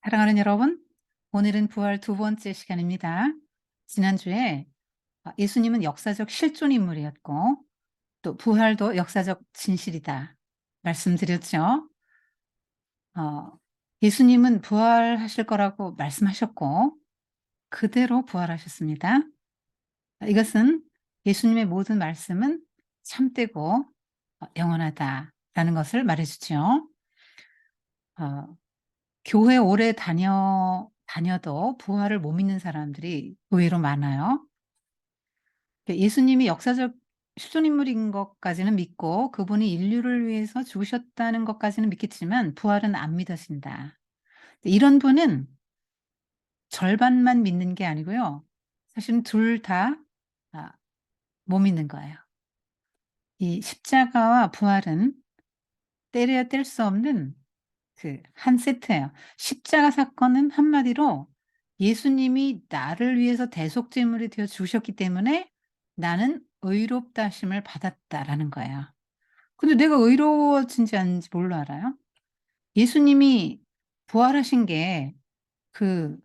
사랑하는 여러분, 오늘은 부활 두 번째 시간입니다. 지난주에 예수님은 역사적 실존 인물이었고 또 부활도 역사적 진실이다 말씀드렸죠. 어, 예수님은 부활하실 거라고 말씀하셨고 그대로 부활하셨습니다. 이것은 예수님의 모든 말씀은 참되고 영원하다라는 것을 말해주죠. 어, 교회 오래 다녀도 부활을 못 믿는 사람들이 의외로 많아요. 예수님이 역사적 실존 인물인 것까지는 믿고 그분이 인류를 위해서 죽으셨다는 것까지는 믿겠지만 부활은 안 믿으신다. 이런 분은 절반만 믿는 게 아니고요. 사실은 둘 다 못 믿는 거예요. 이 십자가와 부활은 떼려야 뗄 수 없는 한 세트예요. 십자가 사건은 한마디로 예수님이 나를 위해서 대속제물이 되어 주셨기 때문에 '나는 의롭다 하심을 받았다.'라는 거예요. 근데 내가 의로워진지 아닌지 뭘로 알아요? 예수님이 부활하신 게 그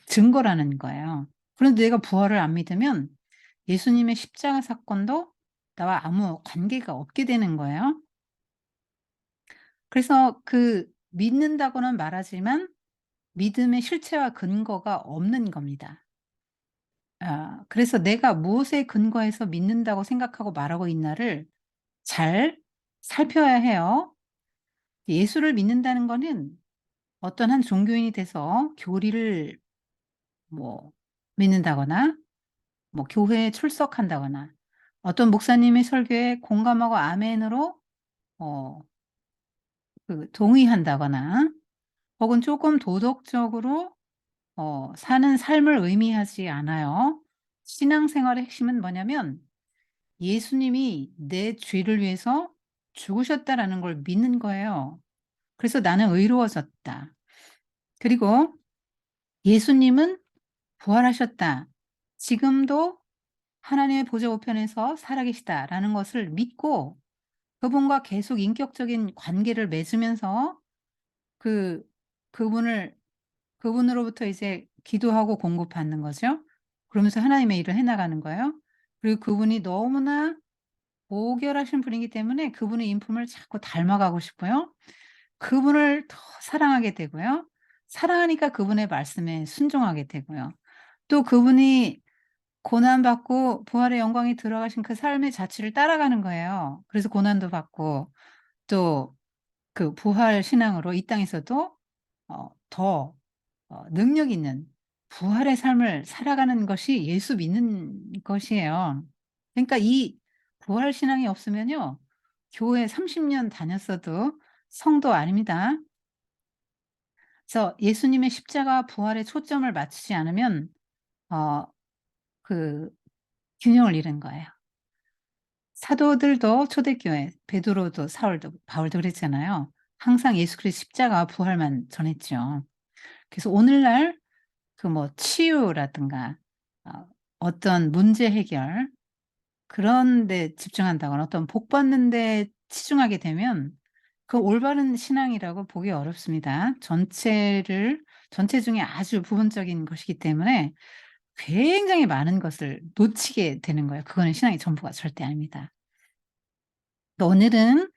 증거라는 거예요. 그런데 내가 부활을 안 믿으면 예수님의 십자가 사건도 나와 아무 관계가 없게 되는 거예요. 그래서 믿는다고는 말하지만 믿음의 실체와 근거가 없는 겁니다. 그래서 내가 무엇에 근거해서 믿는다고 생각하고 말하고 있나를 잘 살펴야 해요. 예수를 믿는다는 거는 어떤 한 종교인이 돼서 교리를 뭐 믿는다거나 뭐 교회에 출석한다거나 어떤 목사님의 설교에 공감하고 아멘으로 어 동의한다거나 혹은 쪼끔 도덕적으로 사는 삶을 의미하지 않아요. 신앙생활의 핵심은 뭐냐면 예수님이 내 죄를 위해서 죽으셨다라는 걸 믿는 거예요. 그래서 '나는 의로워졌다.' 그리고 '예수님은 부활하셨다. 지금도 하나님의 보좌 우편에서 살아계시다.'라는 것을 믿고 그분과 계속 인격적인 관계를 맺으면서 그 그분을 그분으로부터 이제 기도하고 공급받는 거죠. 그러면서 하나님의 일을 해 나가는 거예요. 그리고 그분이 너무나 오결하신 분이기 때문에 그분의 인품을 자꾸 닮아가고 싶고요. 그분을 더 사랑하게 되고요. 사랑하니까 그분의 말씀에 순종하게 되고요. 또 그분이 고난받고 부활의 영광에 들어가신 그 삶의 자취를 따라가는 거예요. 그래서 고난도 받고 또 부활 신앙으로 이 땅에서도 더 능력 있는 부활의 삶을 살아가는 것이 예수 믿는 것이에요. 그러니까 이 부활 신앙이 없으면요. 교회 30년 다녔어도 성도 아닙니다. 그래서 예수님의 십자가 부활에 초점을 맞추지 않으면 어 그 균형을 잃은 거예요. 사도들도 초대교회 베드로도 사울도 바울도 그랬잖아요. 항상 예수 그리스도 십자가와 부활만 전했죠. 그래서 오늘날 치유라든가 어 어떤 문제 해결 그런 데 집중한다거나 어떤 복 받는 데 치중하게 되면 그 올바른 신앙이라고 보기 어렵습니다. 전체 중에 아주 부분적인 것이기 때문에 굉장히 많은 것을 놓치게 되는 거예요. 그거는 신앙의 전부가 절대 아닙니다. 오늘은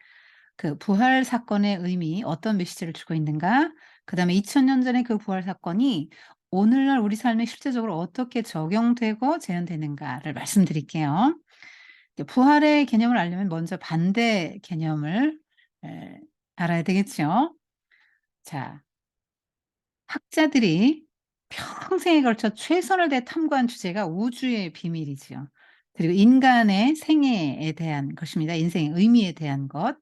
부활 사건의 의미 어떤 메시지를 주고 있는가 그다음에 2000년 전의 그 부활 사건이 오늘날 우리 삶에 실제적으로 어떻게 적용되고 재현되는가를 말씀드릴게요. 부활의 개념을 알려면 먼저 반대 개념을 에 알아야 되겠죠. 자, 학자들이 평생에 걸쳐 최선을 다해 탐구한 주제가 우주의 비밀이지요. 그리고 인간의 생애에 대한 것입니다. 인생의 의미에 대한 것.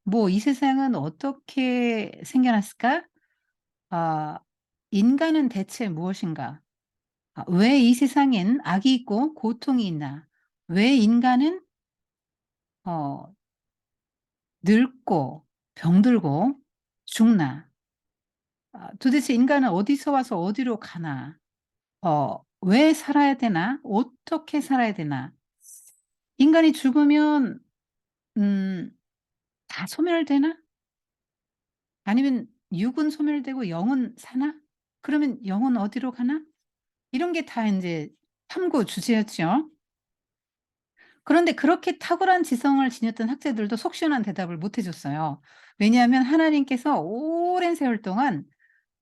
뭐 '이 세상은 어떻게 생겨났을까? 아 인간은 대체 무엇인가? 왜 이 세상엔 악이 있고 고통이 있나? 왜 인간은 어 늙고 병들고 죽나? 도대체 인간은 어디서 와서 어디로 가나? 왜 살아야 되나? 어떻게 살아야 되나? 인간이 죽으면 음 다 소멸되나? 아니면 육은 소멸되고 영은 사나? 그러면 영은 어디로 가나? 이런 게 다 인제 탐구 주제였죠. 그런데 그렇게 탁월한 지성을 지녔던 학자들도 속 시원한 대답을 못 해 줬어요. 왜냐하면 하나님께서 오랜 세월 동안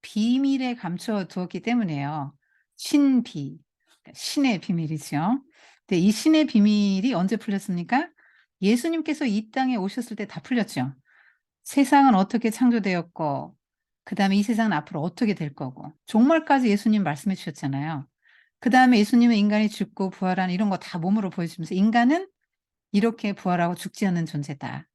비밀에 감춰 두었기 때문이에요. 신비, 그러니까 신의 비밀이죠. 근데 이 신의 비밀이 언제 풀렸습니까? 예수님께서 이 땅에 오셨을 때 다 풀렸죠. 세상은 어떻게 창조되었고 그다음에 이 세상은 앞으로 어떻게 될 거고 종말까지 예수님 말씀해 주셨잖아요. 그다음에 예수님은 인간이 죽고 부활하는 이런 거 다 몸으로 보여주면서 "인간은 이렇게 부활하고 죽지 않는 존재다.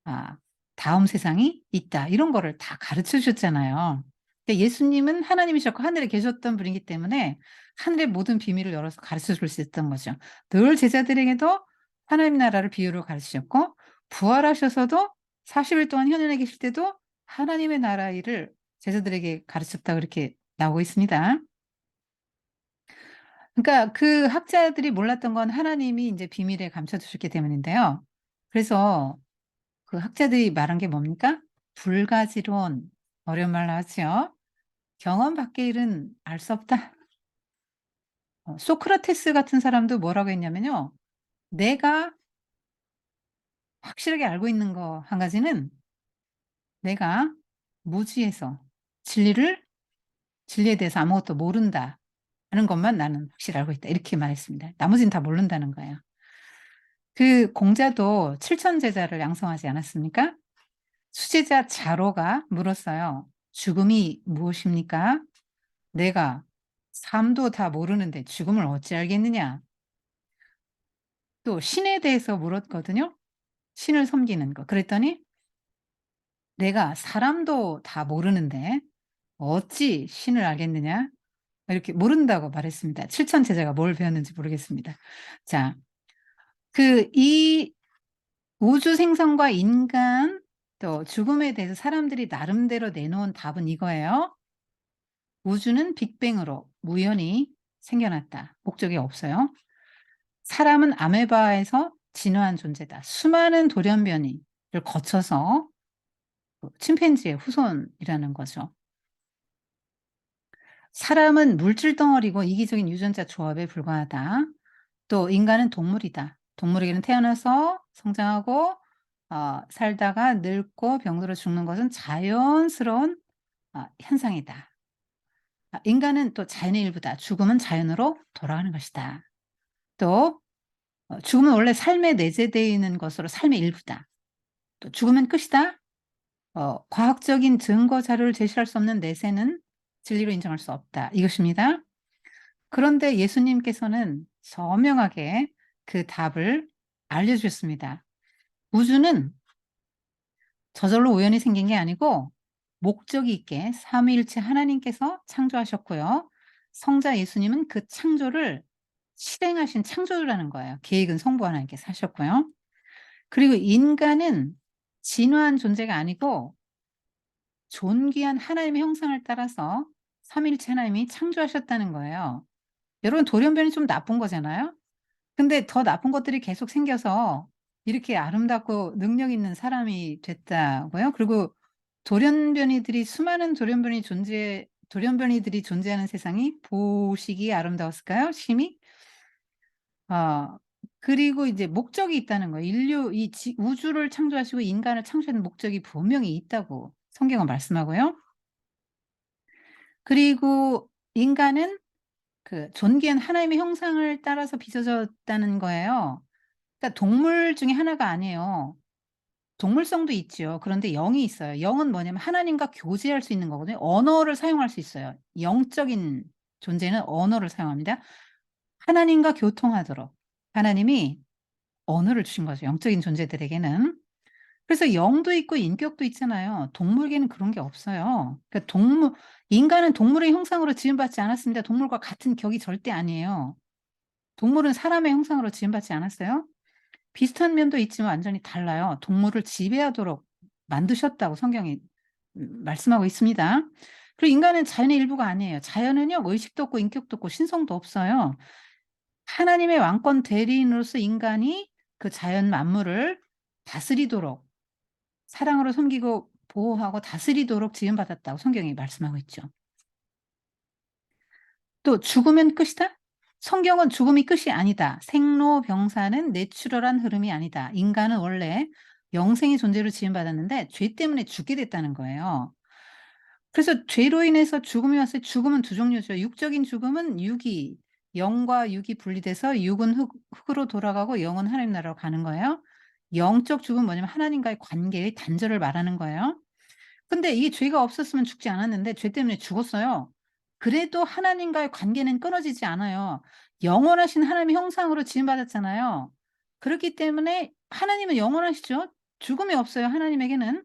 아 다음 세상이 있다." 이런 거를 다 가르쳐 주셨잖아요. 근데 예수님은 하나님이셨고 하늘에 계셨던 분이기 때문에 하늘의 모든 비밀을 열어서 가르쳐 줄 수 있었던 거죠. 늘 제자들에게도 하나님 나라를 비유로 가르치셨고 부활하셔서도 40일 동안 현현에 계실 때도 하나님의 나라 일을 제자들에게 가르쳤다 그렇게 나오고 있습니다. 그러니까 그 학자들이 몰랐던 건 하나님이 인제 비밀에 감춰 두셨기 때문인데요. 그래서 그 학자들이 말한 게 뭡니까? 불가지론. 어려운 말로 하죠. 경험 밖의 일은 알 수 없다. 소크라테스 같은 사람도 뭐라고 했냐면요. 내가 확실하게 알고 있는 거 한 가지는 내가 무지해서 진리를 진리에 대해서 아무것도 모른다 하는 것만 나는 확실히 알고 있다. 이렇게 말했습니다. 나머지는 다 모른다는 거예요. 그 공자도 7천 제자를 양성하지 않았습니까? 수제자 자로가 물었어요. "죽음이 무엇입니까?" "내가 삶도 다 모르는데 죽음을 어찌 알겠느냐." 또 신에 대해서 물었거든요. 신을 섬기는 거. 그랬더니 "내가 사람도 다 모르는데 어찌 신을 알겠느냐." 이렇게 모른다고 말했습니다. 7천 제자가 뭘 배웠는지 모르겠습니다. 자, 이 우주 생성과 인간 또 죽음에 대해서 사람들이 나름대로 내놓은 답은 이거예요. "우주는 빅뱅으로 우연히 생겨났다. 목적이 없어요. 사람은 아메바에서 진화한 존재다. 수많은 돌연변이를 거쳐서 침팬지의 후손이라는 거죠. 사람은 물질 덩어리고 이기적인 유전자 조합에 불과하다. 또 인간은 동물이다. 동물에게는 태어나서 성장하고 살다가 늙고 병들어 죽는 것은 자연스러운 현상이다. 인간은 또 자연의 일부다. 죽음은 자연으로 돌아가는 것이다. 또 죽음은 원래 삶에 내재되어 있는 것으로 삶의 일부다. 또 죽으면 끝이다. 과학적인 증거 자료를 제시할 수 없는 내세는 진리로 인정할 수 없다. 이것입니다. 그런데 예수님께서는 선명하게 그 답을 알려주셨습니다. 우주는 저절로 우연히 생긴 게 아니고 목적이 있게 삼위일체 하나님께서 창조하셨고요. 성자 예수님은 그 창조를 실행하신 창조주라는 거예요. 계획은 성부 하나님께서 하셨고요. 그리고 인간은 진화한 존재가 아니고 존귀한 하나님의 형상을 따라서 삼위일체 하나님이 창조하셨다는 거예요. 여러분 돌연변이 좀 나쁜 거잖아요. 근데 더 나쁜 것들이 계속 생겨서 이렇게 아름답고 능력 있는 사람이 됐다고요? 그리고 돌연변이들이 수많은 돌연변이들이 존재하는 세상이 보시기에 아름다웠을까요? 심히? 어 그리고 이제 목적이 있다는 거예요. 인류 이 우주를 창조하시고 인간을 창조하는 목적이 분명히 있다고 성경은 말씀하고요. 그리고 인간은 그 존귀한 하나님의 형상을 따라서 빚어졌다는 거예요. 그러니까 동물 중에 하나가 아니에요. 동물성도 있죠. 그런데 영이 있어요. 영은 뭐냐면 하나님과 교제할 수 있는 거거든요. 언어를 사용할 수 있어요. 영적인 존재는 언어를 사용합니다. 하나님과 교통하도록 하나님이 언어를 주신 거죠, 영적인 존재들에게는. 그래서 영도 있고 인격도 있잖아요. 동물계는 그런 게 없어요. 그러니까 인간은 동물의 형상으로 지음받지 않았습니다. 동물과 같은 격이 절대 아니에요. 동물은 사람의 형상으로 지음받지 않았어요. 비슷한 면도 있지만 완전히 달라요. 동물을 지배하도록 만드셨다고 성경이 말씀하고 있습니다. 그리고 인간은 자연의 일부가 아니에요. 자연은요 의식도 없고 인격도 없고 신성도 없어요. 하나님의 왕권 대리인으로서 인간이 그 자연 만물을 다스리도록 사랑으로 섬기고 보호하고 다스리도록 지음받았다고 성경이 말씀하고 있죠. 또 죽으면 끝이다? 성경은 죽음이 끝이 아니다. 생로병사는 내추럴한 흐름이 아니다. 인간은 원래 영생의 존재로 지음받았는데 죄 때문에 죽게 됐다는 거예요. 그래서 죄로 인해서 죽음이 왔어요. 죽음은 두 종류죠. 육적인 죽음은 육이 영과 육이 분리돼서 육은 흙으로 돌아가고 영은 하나님 나라로 가는 거예요. 영적 죽음은 뭐냐면 하나님과의 관계의 단절을 말하는 거예요. 근데 이 죄가 없었으면 죽지 않았는데 죄 때문에 죽었어요. 그래도 하나님과의 관계는 끊어지지 않아요. 영원하신 하나님의 형상으로 지음받았잖아요. 그렇기 때문에 하나님은 영원하시죠. 죽음이 없어요, 하나님에게는.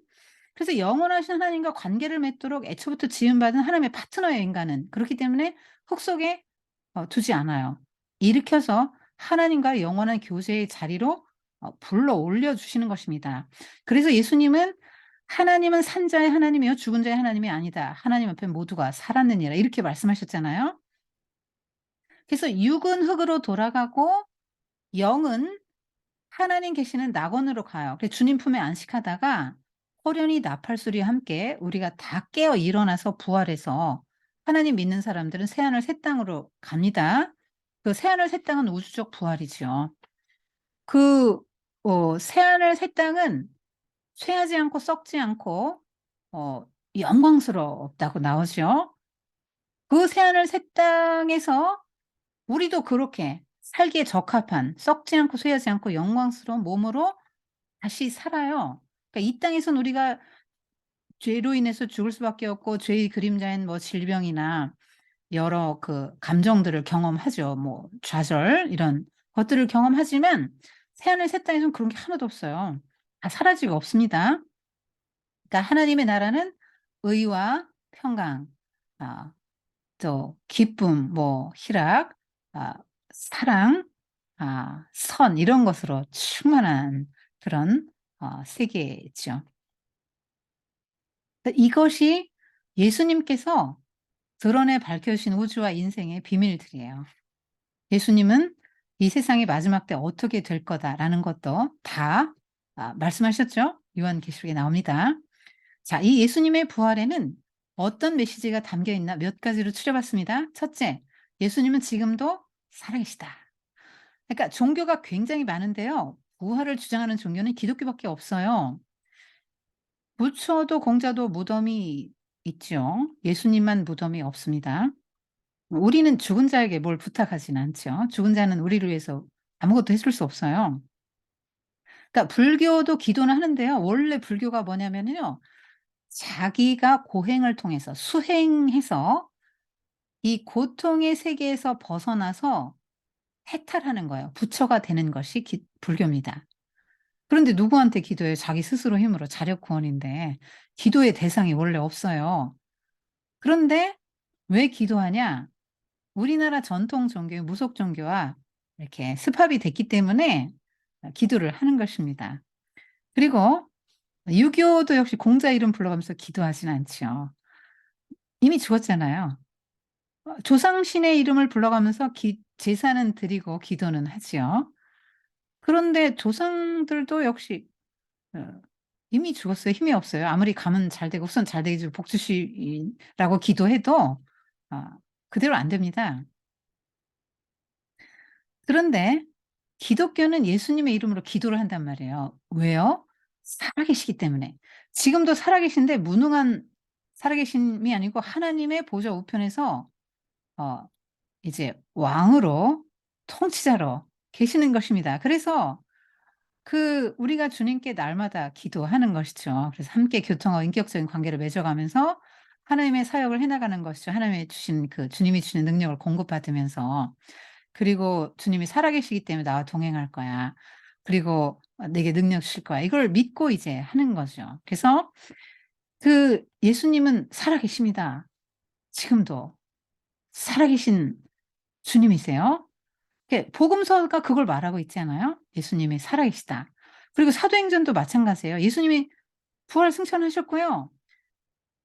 그래서 영원하신 하나님과 관계를 맺도록 애초부터 지음받은 하나님의 파트너예요, 인간은. 그렇기 때문에 흙 속에 두지 않아요. 일으켜서 하나님과의 영원한 교제의 자리로 불러 올려 주시는 것입니다. 그래서 예수님은 "하나님은 산 자의 하나님이요 죽은 자의 하나님이 아니다. 하나님 앞에 모두가 살았느니라." 이렇게 말씀하셨잖아요. 그래서 육은 흙으로 돌아가고 영은 하나님 계시는 낙원으로 가요. 그래서 주님 품에 안식하다가 호련히 나팔소리와 함께 우리가 다 깨어 일어나서 부활해서 하나님 믿는 사람들은 새하늘 새 땅으로 갑니다. 그 새하늘 새 땅은 우주적 부활이죠. 그 새하늘 새 땅은 쇠하지 않고 썩지 않고 어 영광스럽다고 나오죠. 그 새하늘 새 땅에서 우리도 그렇게 살기에 적합한 썩지 않고 쇠하지 않고 영광스러운 몸으로 다시 살아요. 그러니까 이 땅에선 우리가 죄로 인해서 죽을 수밖에 없고 죄의 그림자인 뭐 질병이나 여러 그 감정들을 경험하죠. 뭐 좌절 이런 것들을 경험하지만 새하늘 새 땅에선 그런 게 하나도 없어요. 다 사라지고 없습니다. 그러니까 하나님의 나라는 의와 평강, 아 또 기쁨, 뭐 희락, 아 사랑, 선 이런 것으로 충만한 그런 세계죠. 이것이 예수님께서 드러내 밝혀주신 우주와 인생의 비밀들이에요. 예수님은 이 세상이 마지막 때 어떻게 될 거다라는 것도 다 말씀하셨죠. 요한계시록에 나옵니다. 자, 이 예수님의 부활에는 어떤 메시지가 담겨 있나 몇 가지로 추려봤습니다. 첫째, 예수님은 지금도 살아계시다. 그러니까 종교가 굉장히 많은데요. 부활을 주장하는 종교는 기독교밖에 없어요. 부처도 공자도 무덤이 있죠. 예수님만 무덤이 없습니다. 우리는 죽은 자에게 뭘 부탁하진 않죠. 죽은 자는 우리를 위해서 아무것도 해줄 수 없어요. 그러니까 불교도 기도는 하는데요. 원래 불교가 뭐냐면요. 자기가 고행을 통해서 수행해서 이 고통의 세계에서 벗어나서 해탈하는 거예요. 부처가 되는 것이 불교입니다. 그런데 누구한테 기도해요? 자기 스스로 힘으로 자력 구원인데 기도의 대상이 원래 없어요. 그런데 왜 기도하냐? 우리나라 전통 종교의 무속 종교와 이렇게 습합이 됐기 때문에 기도를 하는 것입니다. 그리고 유교도 역시 공자 이름 불러가면서 기도하진 않죠. 이미 죽었잖아요. 조상신의 이름을 불러가면서 제사는 드리고 기도는 하지요. 그런데 조상들도 역시 어 이미 죽었어요. 힘이 없어요. 아무리 가면 잘 되고 우선 잘 되게 복 주시라고 기도해도 아 그대로 안 됩니다. 그런데 기독교는 예수님의 이름으로 기도를 한단 말이에요. 왜요? 살아계시기 때문에. 지금도 살아계신데 무능한 살아계심이 아니고 하나님의 보좌 우편에서 어 이제 왕으로 통치자로 계시는 것입니다. 그래서 우리가 주님께 날마다 기도하는 것이죠. 그래서 함께 교통하고 인격적인 관계를 맺어가면서 하나님의 사역을 해 나가는 것이죠. 하나님의 주신 주님이 주시는 능력을 공급받으면서. 그리고 주님이 살아계시기 때문에 나와 동행할 거야. 그리고 내게 능력 주실 거야. 이걸 믿고 이제 하는 거죠. 그래서 예수님은 살아계십니다. 지금도. 살아계신 주님이세요. 복음서가 그걸 말하고 있잖아요. 예수님이 살아계시다. 그리고 사도행전도 마찬가지예요. 예수님이 부활 승천하셨고요.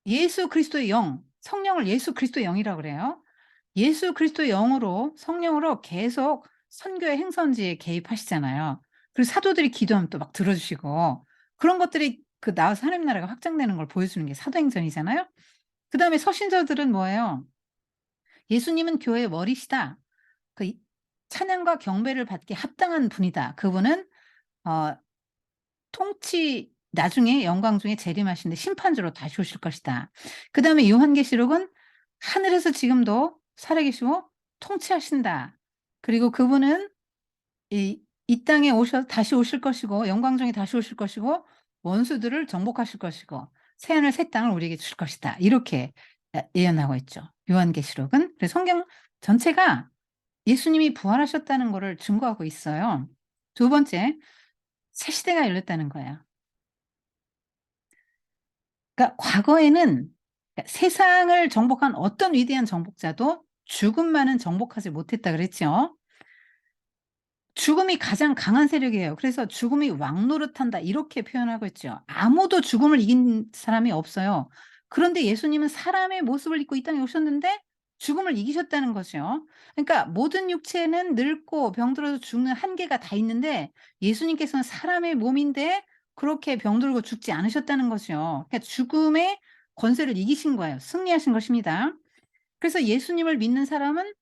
예수 그리스도의 영, 성령을 예수 그리스도의 영이라고 그래요. 예수 그리스도의 영으로 성령으로 계속 선교의 행선지에 개입하시잖아요. 그리고 사도들이 기도하면 또 막 들어 주시고 그런 것들이 그 나와서 하나님 나라가 확장되는 걸 보여주는 게 사도행전이잖아요. 그다음에 서신서들은 뭐예요? 예수님은 교회의 머리시다. 그 이 찬양과 경배를 받기에 합당한 분이다. 그분은 어 통치 나중에 영광 중에 재림하시는데 심판주로 다시 오실 것이다. 그다음에 요한계시록은 하늘에서 지금도 살아계시고 통치하신다. 그리고 그분은 이 땅에 다시 오실 것이고 영광 중에 다시 오실 것이고 원수들을 정복하실 것이고 새하늘 새 땅을 우리에게 주실 것이다. 이렇게 예언하고 있죠. 요한계시록은. 그래서 성경 전체가 예수님이 부활하셨다는 거를 증거하고 있어요. 두 번째, 새 시대가 열렸다는 거예요. 그러니까 과거에는 세상을 정복한 어떤 위대한 정복자도 죽음만은 정복하지 못했다 그랬죠. 죽음이 가장 강한 세력이에요. 그래서 "죽음이 왕노릇한다." 이렇게 표현하고 있죠. 아무도 죽음을 이긴 사람이 없어요. 그런데 예수님은 사람의 모습을 입고 이 땅에 오셨는데 죽음을 이기셨다는 거죠. 그러니까 모든 육체는 늙고 병들어서 죽는 한계가 다 있는데 예수님께서는 사람의 몸인데 그렇게 병들고 죽지 않으셨다는 거죠. 그러니까 죽음의 권세를 이기신 거예요. 승리하신 것입니다. 그래서 예수님을 믿는 사람은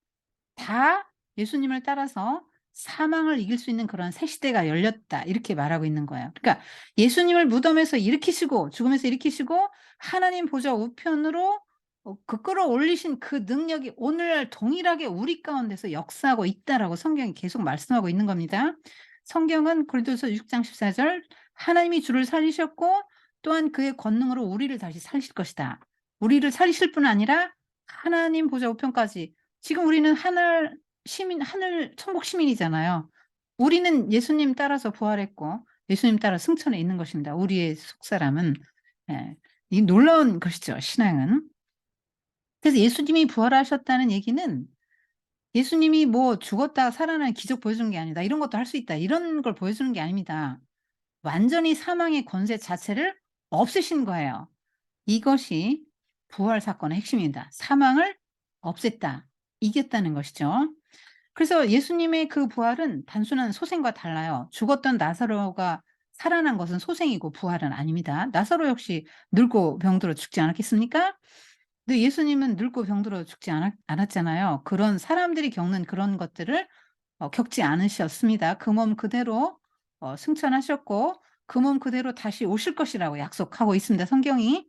다 예수님을 따라서 사망을 이길 수 있는 그런 새 시대가 열렸다. 이렇게 말하고 있는 거예요. 그러니까 예수님을 무덤에서 일으키시고 죽음에서 일으키시고 하나님 보좌 우편으로 그 끌어올리신 그 능력이 오늘날 동일하게 우리 가운데서 역사하고 있다라고 성경이 계속 말씀하고 있는 겁니다. 성경은 고린도서 6장 14절 하나님이 주를 살리셨고 또한 그의 권능으로 우리를 다시 살리실 것이다. 우리를 살리실 뿐 아니라 하나님 보좌 우편까지 지금 우리는 하늘 천국 시민이잖아요. 우리는 예수님 따라서 부활했고 예수님 따라 승천해 있는 것입니다. 우리의 속사람은. 예. 이 놀라운 것이죠, 신앙은. 그래서 예수님이 부활하셨다는 얘기는 예수님이 뭐 죽었다가 살아나는 기적 보여주는 게 아니다. 이런 것도 할 수 있다. 이런 걸 보여주는 게 아닙니다. 완전히 사망의 권세 자체를 없애신 거예요. 이것이 부활 사건의 핵심입니다. 사망을 없앴다. 이겼다는 것이죠. 그래서 예수님의 그 부활은 단순한 소생과 달라요. 죽었던 나사로가 살아난 것은 소생이고 부활은 아닙니다. 나사로 역시 늙고 병들어 죽지 않았겠습니까? 근데 예수님은 늙고 병들어 죽지 않았잖아요. 그런 사람들이 겪는 그런 것들을 겪지 않으셨습니다. 그 몸 그대로 승천하셨고 그 몸 그대로 다시 오실 것이라고 약속하고 있습니다, 성경이.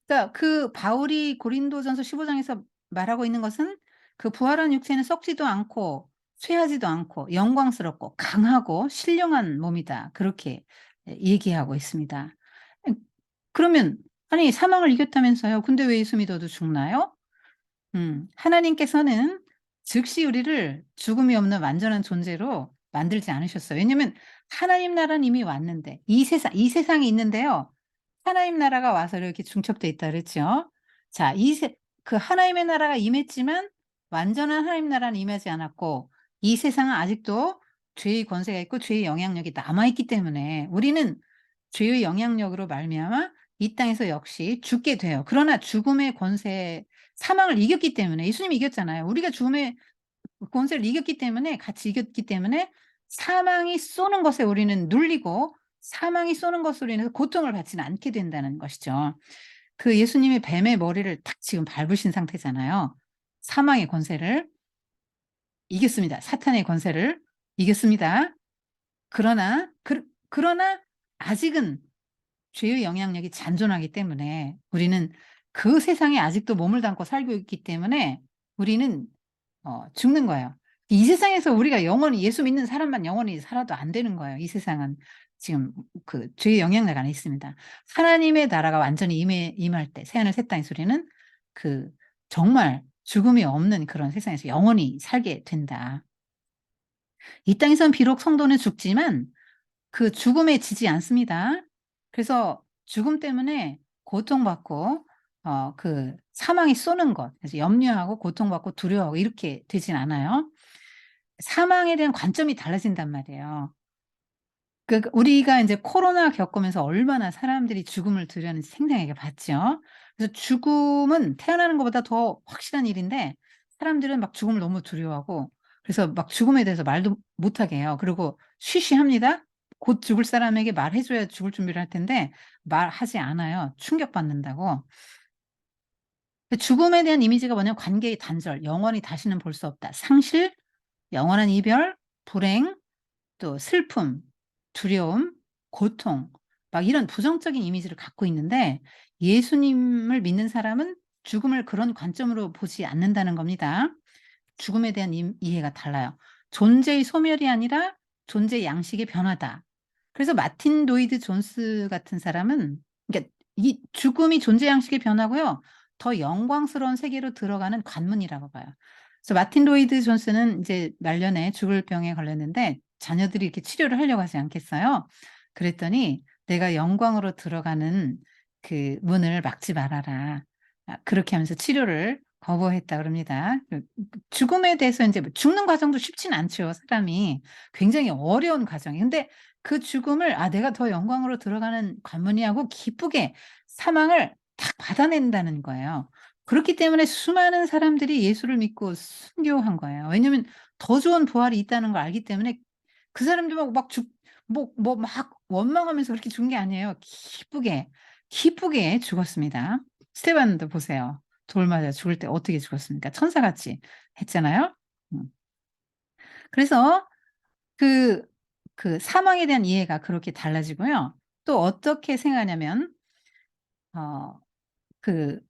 그러니까 그 바울이 고린도전서 15 장에서 말하고 있는 것은 그 부활한 육체는 썩지도 않고 쇠하지도 않고 영광스럽고 강하고 신령한 몸이다. 그렇게 얘기하고 있습니다. 그러면 아니 사망을 이겼다면서요. 근데 왜 예수 믿어도 죽나요? 하나님께서는 즉시 우리를 죽음이 없는 완전한 존재로 만들지 않으셨어요. 왜냐면 하나님 나라는 이미 왔는데 이 세상에 있는데요. 하나님 나라가 와서 이렇게 중첩돼 있다 그랬죠. 자, 그 하나님의 나라가 임했지만 완전한 하나님 나라는 임하지 않았고 이 세상은 아직도 죄의 권세가 있고 죄의 영향력이 남아 있기 때문에 우리는 죄의 영향력으로 말미암아 이 땅에서 역시 죽게 돼요. 그러나 죽음의 권세 사망을 이겼기 때문에 예수님이 이겼잖아요. 우리가 죽음의 권세를 이겼기 때문에 같이 이겼기 때문에 사망이 쏘는 것에 우리는 눌리고 사망이 쏘는 것으로 인해서 고통을 받지는 않게 된다는 것이죠. 그 예수님이 뱀의 머리를 탁 지금 밟으신 상태잖아요. 사망의 권세를 이겼습니다. 사탄의 권세를 이겼습니다. 그러나 아직은 죄의 영향력이 잔존하기 때문에 우리는 그 세상에 아직도 몸을 담고 살고 있기 때문에 우리는 죽는 거예요. 이 세상에서 우리가 영원히 예수 믿는 사람만 영원히 살아도 안 되는 거예요. 이 세상은 지금 그 죄의 영향력 안에 있습니다. 하나님의 나라가 완전히 임할 때 새하늘 새 땅의 소리는 그 정말 죽음이 없는 그런 세상에서 영원히 살게 된다. 이 땅에선 비록 성도는 죽지만 그 죽음에 지지 않습니다. 그래서 죽음 때문에 고통받고 그 사망이 쏘는 것 그래서 염려하고 고통받고 두려워하고 이렇게 되진 않아요. 사망에 대한 관점이 달라진단 말이에요. 우리가 인제 코로나 겪으면서 얼마나 사람들이 죽음을 두려워하는지 생생하게 봤죠. 그래서 죽음은 태어나는 것보다 더 확실한 일인데 사람들은 막 죽음을 너무 두려워하고 그래서 막 죽음에 대해서 말도 못하게 해요. 그리고 쉬쉬합니다. 곧 죽을 사람에게 말해 줘야 죽을 준비를 할 텐데 말하지 않아요, 충격받는다고. 죽음에 대한 이미지가 뭐냐면 관계의 단절, 영원히 다시는 볼 수 없다. 상실, 영원한 이별, 불행, 또 슬픔, 두려움, 고통 막 이런 부정적인 이미지를 갖고 있는데 예수님을 믿는 사람은 죽음을 그런 관점으로 보지 않는다는 겁니다. 죽음에 대한 이해가 달라요. 존재의 소멸이 아니라 존재의 양식의 변화다. 그래서 마틴 로이드 존스 같은 사람은 그러니까 이 죽음이 존재 양식의 변화고요. 더 영광스러운 세계로 들어가는 관문이라고 봐요. 그래서 마틴 로이드 존스는 이제 말년에 죽을 병에 걸렸는데 자녀들이 이렇게 치료를 하려고 하지 않겠어요. 그랬더니 "내가 영광으로 들어가는 그 문을 막지 말아라." 그렇게 하면서 치료를 거부했다 그럽니다. 죽음에 대해서 인제 뭐 죽는 과정도 쉽진 않죠, 사람이. 굉장히 어려운 과정이에요. 근데 그 죽음을 '아 내가 더 영광으로 들어가는 관문이야.' 하고 기쁘게 사망을 탁 받아낸다는 거예요. 그렇기 때문에 수많은 사람들이 예수를 믿고 순교한 거예요. 왜냐면 더 좋은 부활이 있다는 걸 알기 때문에 그 사람들 막 막 원망하면서 그렇게 죽은 게 아니에요. 기쁘게, 기쁘게 죽었습니다. 스테반도 보세요. 돌 맞아 죽을 때 어떻게 죽었습니까? 천사같이 했잖아요. 음. 그래서 그 사망에 대한 이해가 그렇게 달라지고요. 또 어떻게 생각하냐면 어 그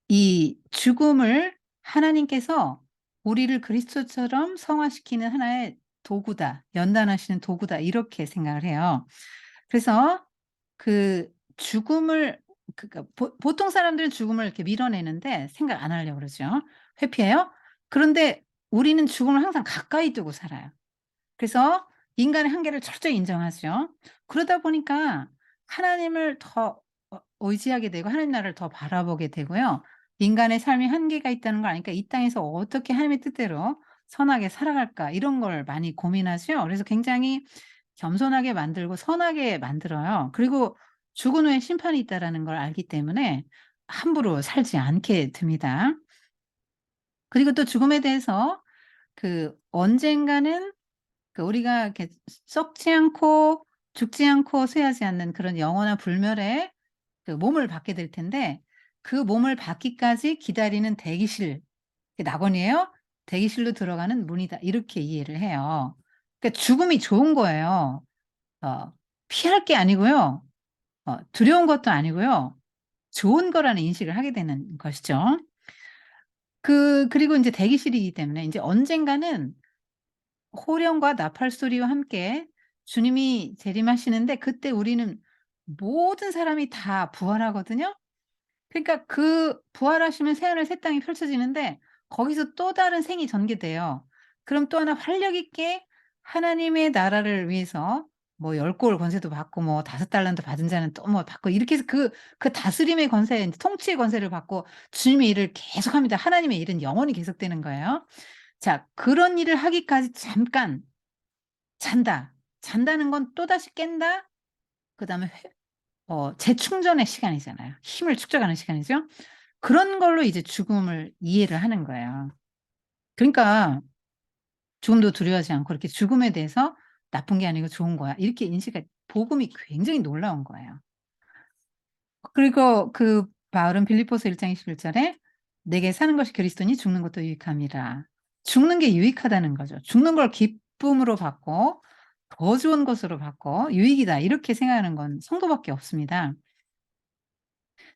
이 죽음을 하나님께서 우리를 그리스도처럼 성화시키는 하나의 도구다. 연단하시는 도구다. 이렇게 생각을 해요. 그래서 그 죽음을 그러니까 보통 사람들은 죽음을 이렇게 밀어내는데 생각 안 하려고 그러죠. 회피해요. 그런데 우리는 죽음을 항상 가까이 두고 살아요. 그래서 인간의 한계를 철저히 인정하죠. 그러다 보니까 하나님을 더 의지하게 되고 하나님 나라를 더 바라보게 되고요. 인간의 삶이 한계가 있다는 걸 아니까 '이 땅에서 어떻게 하나님의 뜻대로 선하게 살아갈까.' 이런 걸 많이 고민하죠. 그래서 굉장히 겸손하게 만들고 선하게 만들어요. 그리고 죽은 후에 심판이 있다라는 걸 알기 때문에 함부로 살지 않게 됩니다. 그리고 또 죽음에 대해서 언젠가는 우리가 이렇게 썩지 않고 죽지 않고 쇠하지 않는 그런 영원한 불멸의 몸을 받게 될 텐데 그 몸을 받기까지 기다리는 대기실 낙원이에요. '대기실로 들어가는 문이다.' 이렇게 이해를 해요. 그러니까 죽음이 좋은 거예요. 어 피할 게 아니고요. 두려운 것도 아니고요. 좋은 거라는 인식을 하게 되는 것이죠. 그리고 인제 대기실이기 때문에 인제 언젠가는 호령과 나팔 소리와 함께 주님이 재림하시는데 그때 우리는 모든 사람이 다 부활하거든요. 그러니까 그 부활하시면 새하늘 새 땅이 펼쳐지는데 거기서 또 다른 생이 전개돼요. 그럼 또 하나 활력 있게 하나님의 나라를 위해서 뭐 10 골 권세도 받고 뭐 5 달란트 받은 자는 또 뭐 받고 이렇게 해서 다스림의 권세 인제 통치의 권세를 받고 주님의 일을 계속합니다. 하나님의 일은 영원히 계속되는 거예요. 자 그런 일을 하기까지 잠깐 잔다. 잔다는 건 또다시 깬다. 그다음에 재충전의 시간이잖아요. 힘을 축적하는 시간이죠. 그런 걸로 이제 죽음을 이해를 하는 거예요. 그러니까 죽음도 두려워하지 않고 이렇게 죽음에 대해서 '나쁜 게 아니고 좋은 거야.' 이렇게 인식할 복음이 굉장히 놀라운 거예요. 그리고 바울은 빌립보서 1장 21 절에 "내게 사는 것이 그리스도니 죽는 것도 유익함이라." 죽는 게 유익하다는 거죠. 죽는 걸 기쁨으로 받고 더 좋은 것으로 받고 '유익이다.' 이렇게 생각하는 건 성도밖에 없습니다.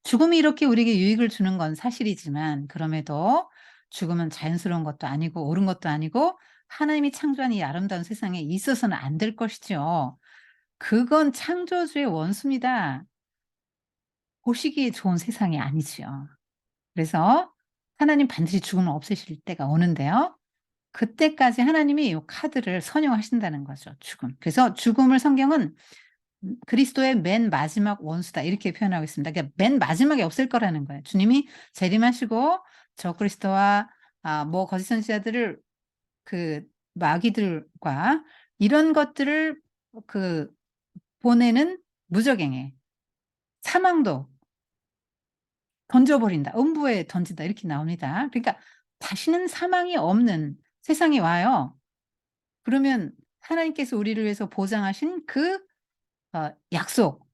죽음이 이렇게 우리에게 유익을 주는 건 사실이지만 그럼에도 죽음은 자연스러운 것도 아니고 옳은 것도 아니고 하나님이 창조한 이 아름다운 세상에 있어서는 안 될 것이죠. 그건 창조주의 원수입니다. 보시기에 좋은 세상이 아니지요. 그래서 하나님 반드시 죽음을 없애실 때가 오는데요. 그때까지 하나님이 요 카드를 선용하신다는 거죠, 죽음. 그래서 죽음을 성경은 그리스도의 맨 마지막 원수다 이렇게 표현하고 있습니다. 그러니까 맨 마지막에 없앨 거라는 거예요. 주님이 재림하시고 적그리스도와 뭐 거짓 선지자들을 그 마귀들과 이런 것들을 그 보내는 무저갱에 사망도 던져 버린다. 음부에 던진다. 이렇게 나옵니다. 그러니까 다시는 사망이 없는 세상이 와요. 그러면 하나님께서 우리를 위해서 보장하신 그 약속,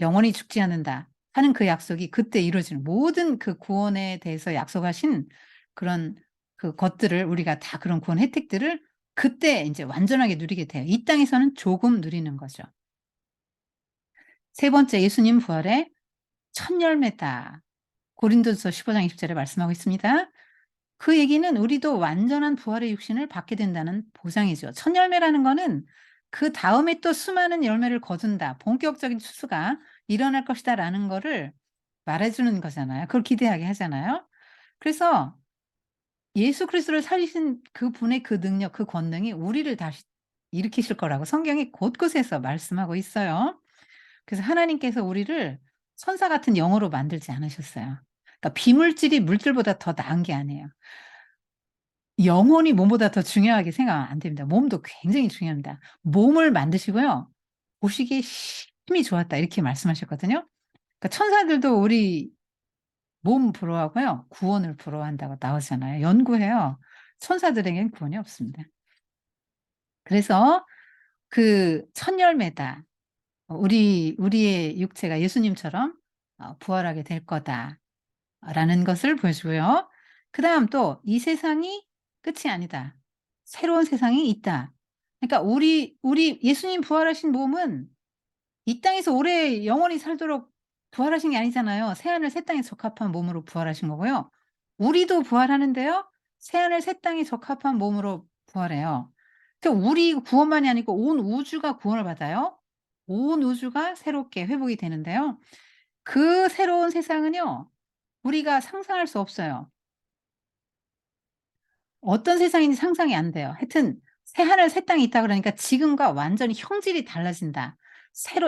영원히 죽지 않는다 하는 그 약속이 그때 이루어지는 모든 그 구원에 대해서 약속하신 그런 그 것들을 우리가 다 그런 구원 혜택들을 그때 인제 완전하게 누리게 돼요. 이 땅에서는 조금 누리는 거죠. 세 번째 예수님 부활의 첫 열매다. 고린도서 15장 20절에 말씀하고 있습니다. 그 얘기는 우리도 완전한 부활의 육신을 받게 된다는 보장이죠. 첫 열매라는 거는 그다음에 또 수많은 열매를 거둔다. 본격적인 추수가 일어날 것이다라는 거를 말해 주는 거잖아요. 그걸 기대하게 하잖아요. 그래서 예수 그리스도를 살리신 그분의 그 능력, 그 권능이 우리를 다시 일으키실 거라고 성경이 곳곳에서 말씀하고 있어요. 그래서 하나님께서 우리를 천사 같은 영으로 만들지 않으셨어요. 그러니까 비물질이 물질보다 더 나은 게 아니에요. 영혼이 몸보다 더 중요하게 생각하면 안 됩니다. 몸도 굉장히 중요합니다. 몸을 만드시고요. 보시기에 "심히 좋았다." 이렇게 말씀하셨거든요. 그러니까 천사들도 우리 몸 부러워하고요. 구원을 부러워한다고 나오잖아요. 연구해요. 천사들에겐 구원이 없습니다. 그래서 그 첫 열매다. 우리의 육체가 예수님처럼 부활하게 될 거다라는 것을 보여주고요. 그다음 또 '이 세상이 끝이 아니다. 새로운 세상이 있다.' 그러니까 우리 예수님 부활하신 몸은 이 땅에서 오래 영원히 살도록 부활하신 게 아니잖아요. 새하늘 새 땅에 적합한 몸으로 부활하신 거고요. 우리도 부활하는데요. 새하늘 새 땅에 적합한 몸으로 부활해요. 그러니까 우리 구원만이 아니고 온 우주가 구원을 받아요. 온 우주가 새롭게 회복이 되는데요. 그 새로운 세상은요. 우리가 상상할 수 없어요. 어떤 세상인지 상상이 안 돼요. 하여튼 새하늘 새 땅이 있다 그러니까 지금과 완전히 형질이 달라진다.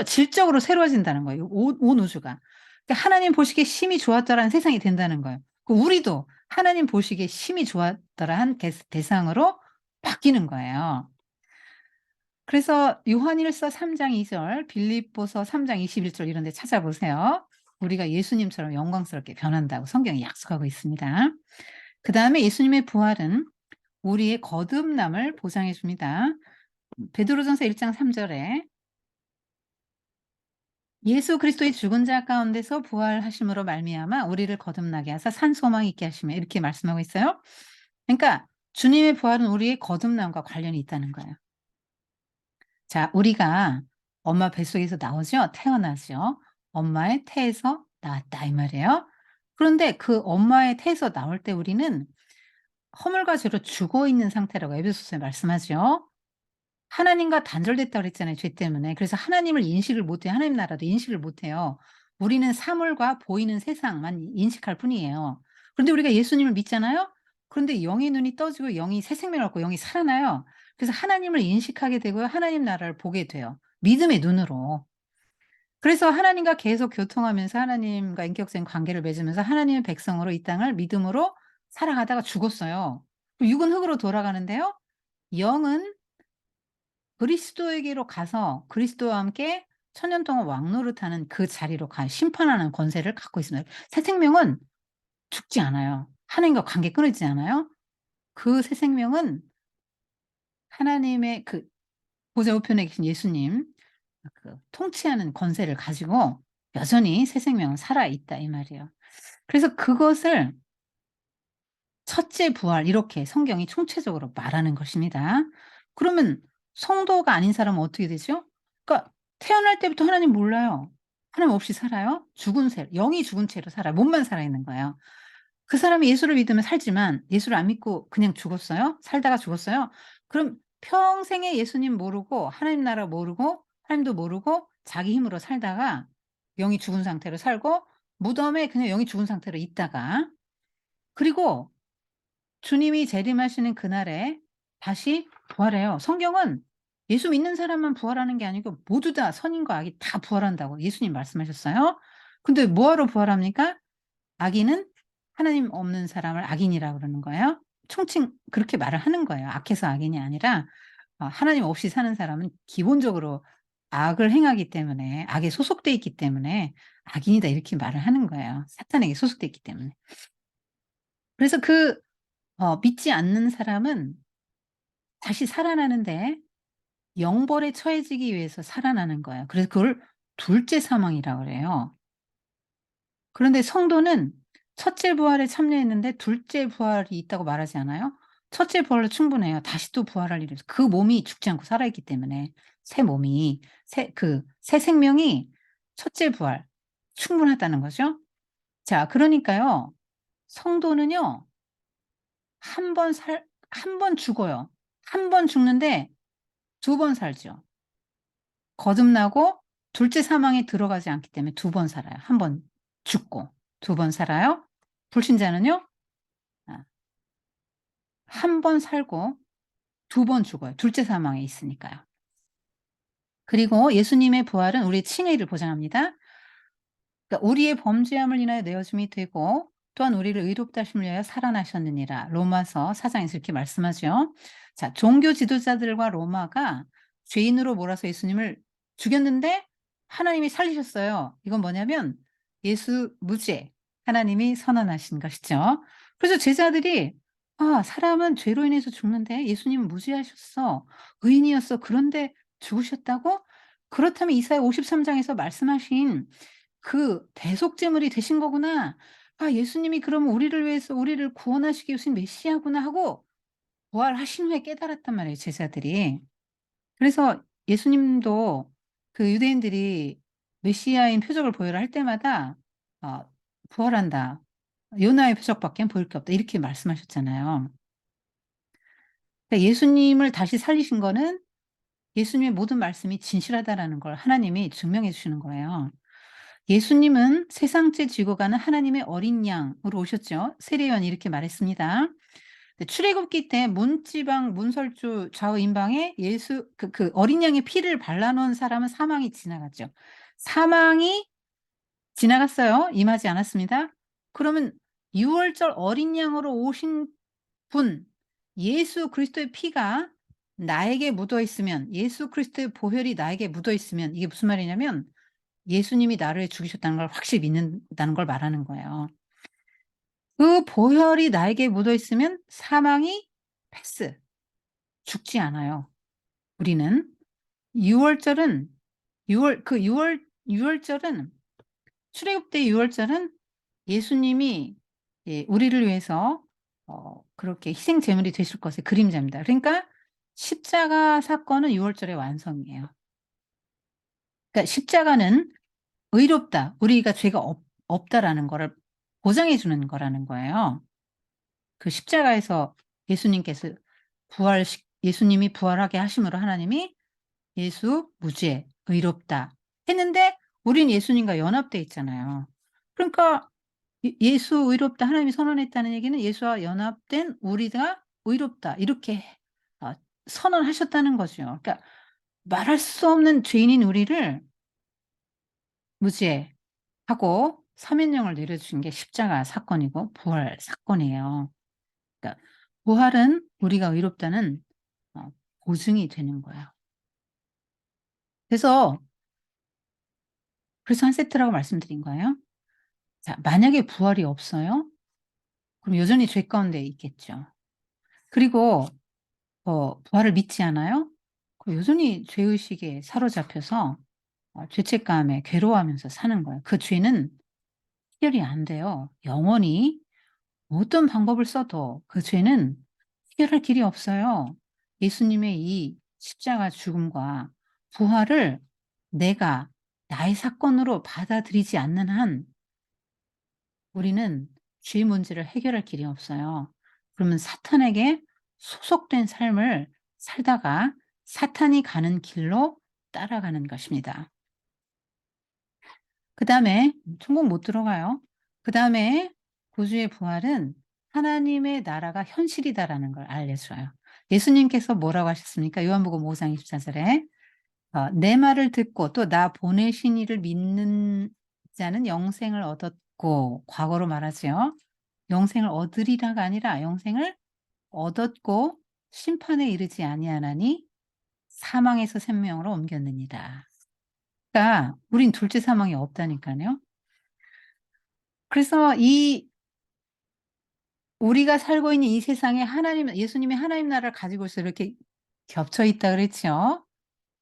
질적으로 새로워진다는 거예요, 온 우주가. 그러니까 하나님 보시기에 심히 좋았더라는 세상이 된다는 거예요. 우리도 하나님 보시기에 심히 좋았더라 한 대상으로 바뀌는 거예요. 그래서 요한일서 3장 2절 빌립보서 3장 21절 이런 데 찾아보세요. 우리가 예수님처럼 영광스럽게 변한다고 성경이 약속하고 있습니다. 그다음에 예수님의 부활은 우리의 거듭남을 보장해 줍니다. 베드로전서 1장 3 절에 "예수 그리스도의 죽은 자 가운데서 부활하심으로 말미암아 우리를 거듭나게 하사 산 소망 있게 하시며." 이렇게 말씀하고 있어요. 그러니까 주님의 부활은 우리의 거듭남과 관련이 있다는 거예요. 자, 우리가 엄마 뱃속에서 나오죠. 태어나죠. 엄마의 태에서 나왔다 이 말이에요. 그런데 그 엄마의 태에서 나올 때 우리는 허물과 죄로 죽어 있는 상태라고 에베소서에 말씀하죠. 하나님과 단절됐다고 그랬잖아요, 죄 때문에. 그래서 하나님을 인식을 못 해요. 하나님 나라도 인식을 못 해요. 우리는 사물과 보이는 세상만 인식할 뿐이에요. 그런데 우리가 예수님을 믿잖아요? 그런데 영의 눈이 떠지고 영이 새 생명을 얻고 영이 살아나요. 그래서 하나님을 인식하게 되고요. 하나님 나라를 보게 돼요, 믿음의 눈으로. 그래서 하나님과 계속 교통하면서 하나님과 인격적인 관계를 맺으면서 하나님의 백성으로 이 땅을 믿음으로 살아가다가 죽었어요. 육은 흙으로 돌아가는데요. 영은 그리스도에게로 가서 그리스도와 함께 천년 동안 왕노릇하는 그 자리로 심판하는 권세를 갖고 있습니다. 새 생명은 죽지 않아요. 하나님과 관계 끊어지지 않아요. 그 새 생명은 하나님의 그 보좌 우편에 계신 예수님 그 통치하는 권세를 가지고 여전히 새 생명은 살아 있다 이 말이에요. 그래서 그것을 첫째 부활 이렇게 성경이 총체적으로 말하는 것입니다. 그러면 성도가 아닌 사람은 어떻게 되죠? 그러니까 태어날 때부터 하나님 몰라요. 하나님 없이 살아요. 죽은 채 영이 죽은 채로 살아요. 몸만 살아있는 거예요. 그 사람이 예수를 믿으면 살지만 예수를 안 믿고 그냥 죽었어요? 살다가 죽었어요? 그럼 평생에 예수님 모르고 하나님 나라 모르고 하나님도 모르고 자기 힘으로 살다가 영이 죽은 상태로 살고 무덤에 그냥 영이 죽은 상태로 있다가 그리고 주님이 재림하시는 그날에 다시 부활해요. 성경은 예수 믿는 사람만 부활하는 게 아니고 모두 다 선인과 악이 다 부활한다고 예수님 말씀하셨어요. 근데 뭐하러 부활합니까? 악인은 하나님 없는 사람을 악인이라고 그러는 거예요. 총칭 그렇게 말을 하는 거예요. 악해서 악인이 아니라 하나님 없이 사는 사람은 기본적으로 악을 행하기 때문에 악에 소속돼 있기 때문에 "악인이다." 이렇게 말을 하는 거예요, 사탄에게 소속돼 있기 때문에. 그래서 믿지 않는 사람은 다시 살아나는데 영벌에 처해지기 위해서 살아나는 거예요. 그래서 그걸 둘째 사망이라고 그래요. 그런데 성도는 첫째 부활에 참여했는데 둘째 부활이 있다고 말하지 않아요? 첫째 부활로 충분해요. 다시 또 부활할 일이 없어요. 그 몸이 죽지 않고 살아있기 때문에 새 몸이 새 생명이 첫째 부활 충분하다는 거죠. 자, 그러니까요. 성도는요. 한 번 죽어요. 한 번 죽는데 두 번 살죠. 거듭나고 둘째 사망에 들어가지 않기 때문에 두 번 살아요. 한 번 죽고 두 번 살아요. 불신자는요. 아, 한 번 살고 두 번 죽어요. 둘째 사망에 있으니까요. 그리고 예수님의 부활은 우리의 칭의를 보장합니다. 그러니까 우리의 범죄함을 인하여 내어줌이 되고 또한 우리를 의롭다 하심을 위하여 살아나셨느니라. 로마서 4장에서 이렇게 말씀하죠. 자, 종교 지도자들과 로마가 죄인으로 몰아서 예수님을 죽였는데 하나님이 살리셨어요. 이건 뭐냐면 예수 무죄, 하나님이 선언하신 것이죠. 그래서 제자들이 사람은 죄로 인해서 죽는데 예수님은 무죄하셨어. 의인이었어. 그런데 죽으셨다고? 그렇다면 이사야 53장에서 말씀하신 그 대속제물이 되신 거구나. 예수님이 그러면 우리를 위해서 우리를 구원하시기 위해서 메시아구나 하고 부활하신 후에 깨달았단 말이에요, 제자들이. 그래서 예수님도 그 유대인들이 메시아인 표적을 보여라 할 때마다 어 "부활한다. 요나의 표적밖엔 보일 게 없다." 이렇게 말씀하셨잖아요. 그러니까 예수님을 다시 살리신 거는 예수님의 모든 말씀이 진실하다라는 걸 하나님이 증명해 주시는 거예요. 예수님은 세상째 지고 가는 하나님의 어린 양으로 오셨죠. 세례요한이 이렇게 말했습니다. 출애굽기 때 문지방 문설주 좌우 임방에 예수 그 어린 양의 피를 발라 놓은 사람은 사망이 지나갔죠. 사망이 지나갔어요. 임하지 않았습니다. 그러면 유월절 어린 양으로 오신 분 예수 그리스도의 피가 나에게 묻어 있으면 예수 그리스도의 보혈이 나에게 묻어 있으면 이게 무슨 말이냐면 예수님이 나를 죽이셨다는 걸 확실히 믿는다는 걸 말하는 거예요. 그 보혈이 나에게 묻어 있으면 사망이 패스. 죽지 않아요. 우리는 유월절은 유월절은 출애굽 때 유월절은 예수님이 우리를 위해서 그렇게 희생 제물이 되실 것의 그림자입니다. 그러니까 십자가 사건은 유월절의 완성이에요. 그러니까 십자가는 의롭다. 우리가 죄가 없다라는 거를 보장해 주는 거라는 거예요. 그 십자가에서 예수님께서 예수님이 부활하게 하심으로 하나님이 예수 무죄, 의롭다 했는데 우린 예수님과 연합돼 있잖아요. 그러니까 예수 의롭다 하나님이 선언했다는 얘기는 예수와 연합된 우리가 의롭다 이렇게 어 선언하셨다는 거죠. 그러니까 말할 수 없는 죄인인 우리를 무죄하고 사면령을 내려주신 게 십자가 사건이고 부활 사건이에요. 그러니까 부활은 우리가 의롭다는 보증이 되는 거예요. 그래서 한 세트라고 말씀드린 거예요. 자, 만약에 부활이 없어요? 그럼 여전히 죄 가운데 있겠죠. 그리고 부활을 믿지 않아요? 그럼 여전히 죄의식에 사로잡혀서 죄책감에 괴로워하면서 사는 거예요. 그 죄는 해결이 안 돼요. 영원히 어떤 방법을 써도 그 죄는 해결할 길이 없어요. 예수님의 이 십자가 죽음과 부활을 내가 나의 사건으로 받아들이지 않는 한 우리는 죄 문제를 해결할 길이 없어요. 그러면 사탄에게 소속된 삶을 살다가 사탄이 가는 길로 따라가는 것입니다. 그다음에 천국 못 들어가요. 그다음에 구주의 부활은 하나님의 나라가 현실이다라는 걸 알려줘요. 예수님께서 뭐라고 하셨습니까? 요한복음 5장 24절에 내 말을 듣고 또 나 보내신 이를 믿는 자는 영생을 얻었고 과거로 말하지요. 영생을 얻으리라가 아니라 영생을 얻었고 심판에 이르지 아니하나니 사망에서 생명으로 옮겼느니라. 그러니까 우린 둘째 사망이 없다니까요. 그래서 우리가 살고 있는 이 세상에 예수님이 하나님 나라를 가지고 있어 이렇게 겹쳐 있다 그랬죠.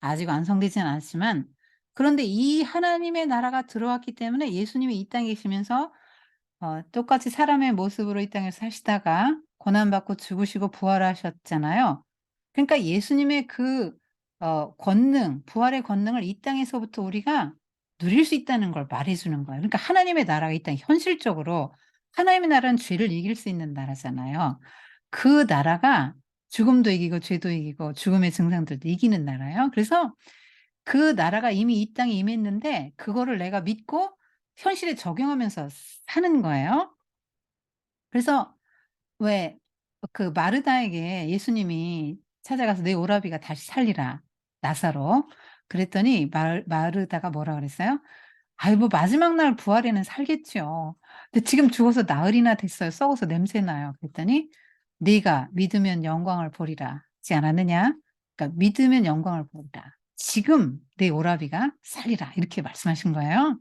아직 완성되지는 않았지만, 그런데 이 하나님의 나라가 들어왔기 때문에 예수님이 이 땅에 계시면서 똑같이 사람의 모습으로 이 땅에서 사시다가 고난받고 죽으시고 부활하셨잖아요. 그러니까 예수님의 그 권능, 부활의 권능을 이 땅에서부터 우리가 누릴 수 있다는 걸 말해 주는 거예요. 그러니까 하나님의 나라가 이 땅에 현실적으로, 하나님의 나라는 죄를 이길 수 있는 나라잖아요. 그 나라가 죽음도 이기고 죄도 이기고 죽음의 증상들도 이기는 나라예요. 그래서 그 나라가 이미 이 땅에 임했는데 그거를 내가 믿고 현실에 적용하면서 사는 거예요. 그래서 왜 그 마르다에게 예수님이 찾아가서 "내 오라비가 다시 살리라, 나사로." 그랬더니 마르다가 뭐라 그랬어요? "아이 뭐 마지막 날 부활에는 살겠죠. 근데 지금 죽어서 나흘이나 됐어요. 썩어서 냄새 나요." 그랬더니 "네가 믿으면 영광을 보리라 하지 않았느냐?" 그러니까 "믿으면 영광을 보리라. 지금 내 오라비가 살리라." 이렇게 말씀하신 거예요.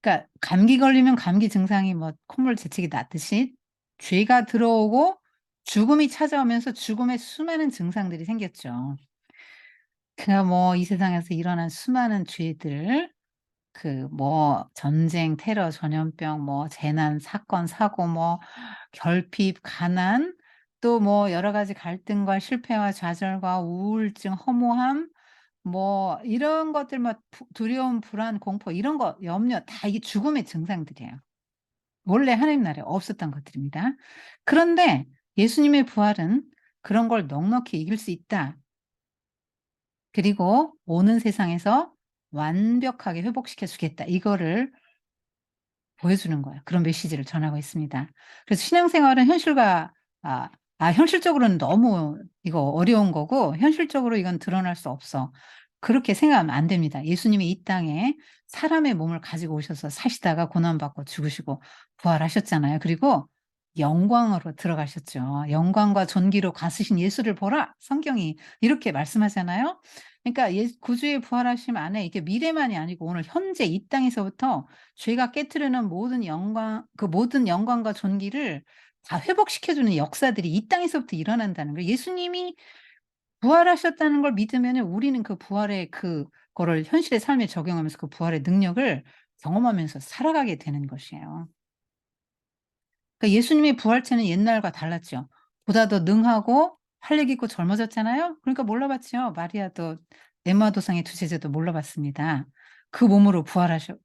그러니까 감기 걸리면 감기 증상이 뭐 콧물 재채기 났듯이 죄가 들어오고 죽음이 찾아오면서 죽음의 수많은 증상들이 생겼죠. 그냥 뭐 이 세상에서 일어난 수많은 죄들, 그 뭐 전쟁, 테러, 전염병, 뭐 재난, 사건, 사고, 뭐 결핍, 가난, 또 뭐 여러 가지 갈등과 실패와 좌절과 우울증, 허무함, 뭐 이런 것들, 뭐 두려움, 불안, 공포, 이런 거, 염려, 다 이게 죽음의 증상들이에요. 원래 하나님 나라에 없었던 것들입니다. 그런데 예수님의 부활은 그런 걸 넉넉히 이길 수 있다. 그리고 오는 세상에서 완벽하게 회복시켜 주겠다. 이거를 보여주는 거예요. 그런 메시지를 전하고 있습니다. 그래서 신앙생활은 현실과 아 현실적으로는 너무 이거 어려운 거고 현실적으로 이건 드러날 수 없어. 그렇게 생각하면 안 됩니다. 예수님이 이 땅에 사람의 몸을 가지고 오셔서 사시다가 고난받고 죽으시고 부활하셨잖아요. 그리고 영광으로 들어가셨죠. "영광과 존귀로 가으신 예수를 보라." 성경이 이렇게 말씀하잖아요. 그러니까 구주의 부활하심 안에 이게 미래만이 아니고 오늘 현재 이 땅에서부터 죄가 깨트리는 모든 영광, 그 모든 영광과 존귀를 다 회복시켜 주는 역사들이 이 땅에서부터 일어난다는 거예요. 예수님이 부활하셨다는 걸 믿으면은 우리는 그 부활의 그거를 현실의 삶에 적용하면서 그 부활의 능력을 경험하면서 살아가게 되는 것이에요. 그러니까 예수님의 부활체는 옛날과 달랐죠. 보다 더 능하고 활력 있고 젊어졌잖아요. 그러니까 몰라봤죠. 마리아도 엠마 도상의 두 제자도 몰라봤습니다. 그 몸으로 부활하신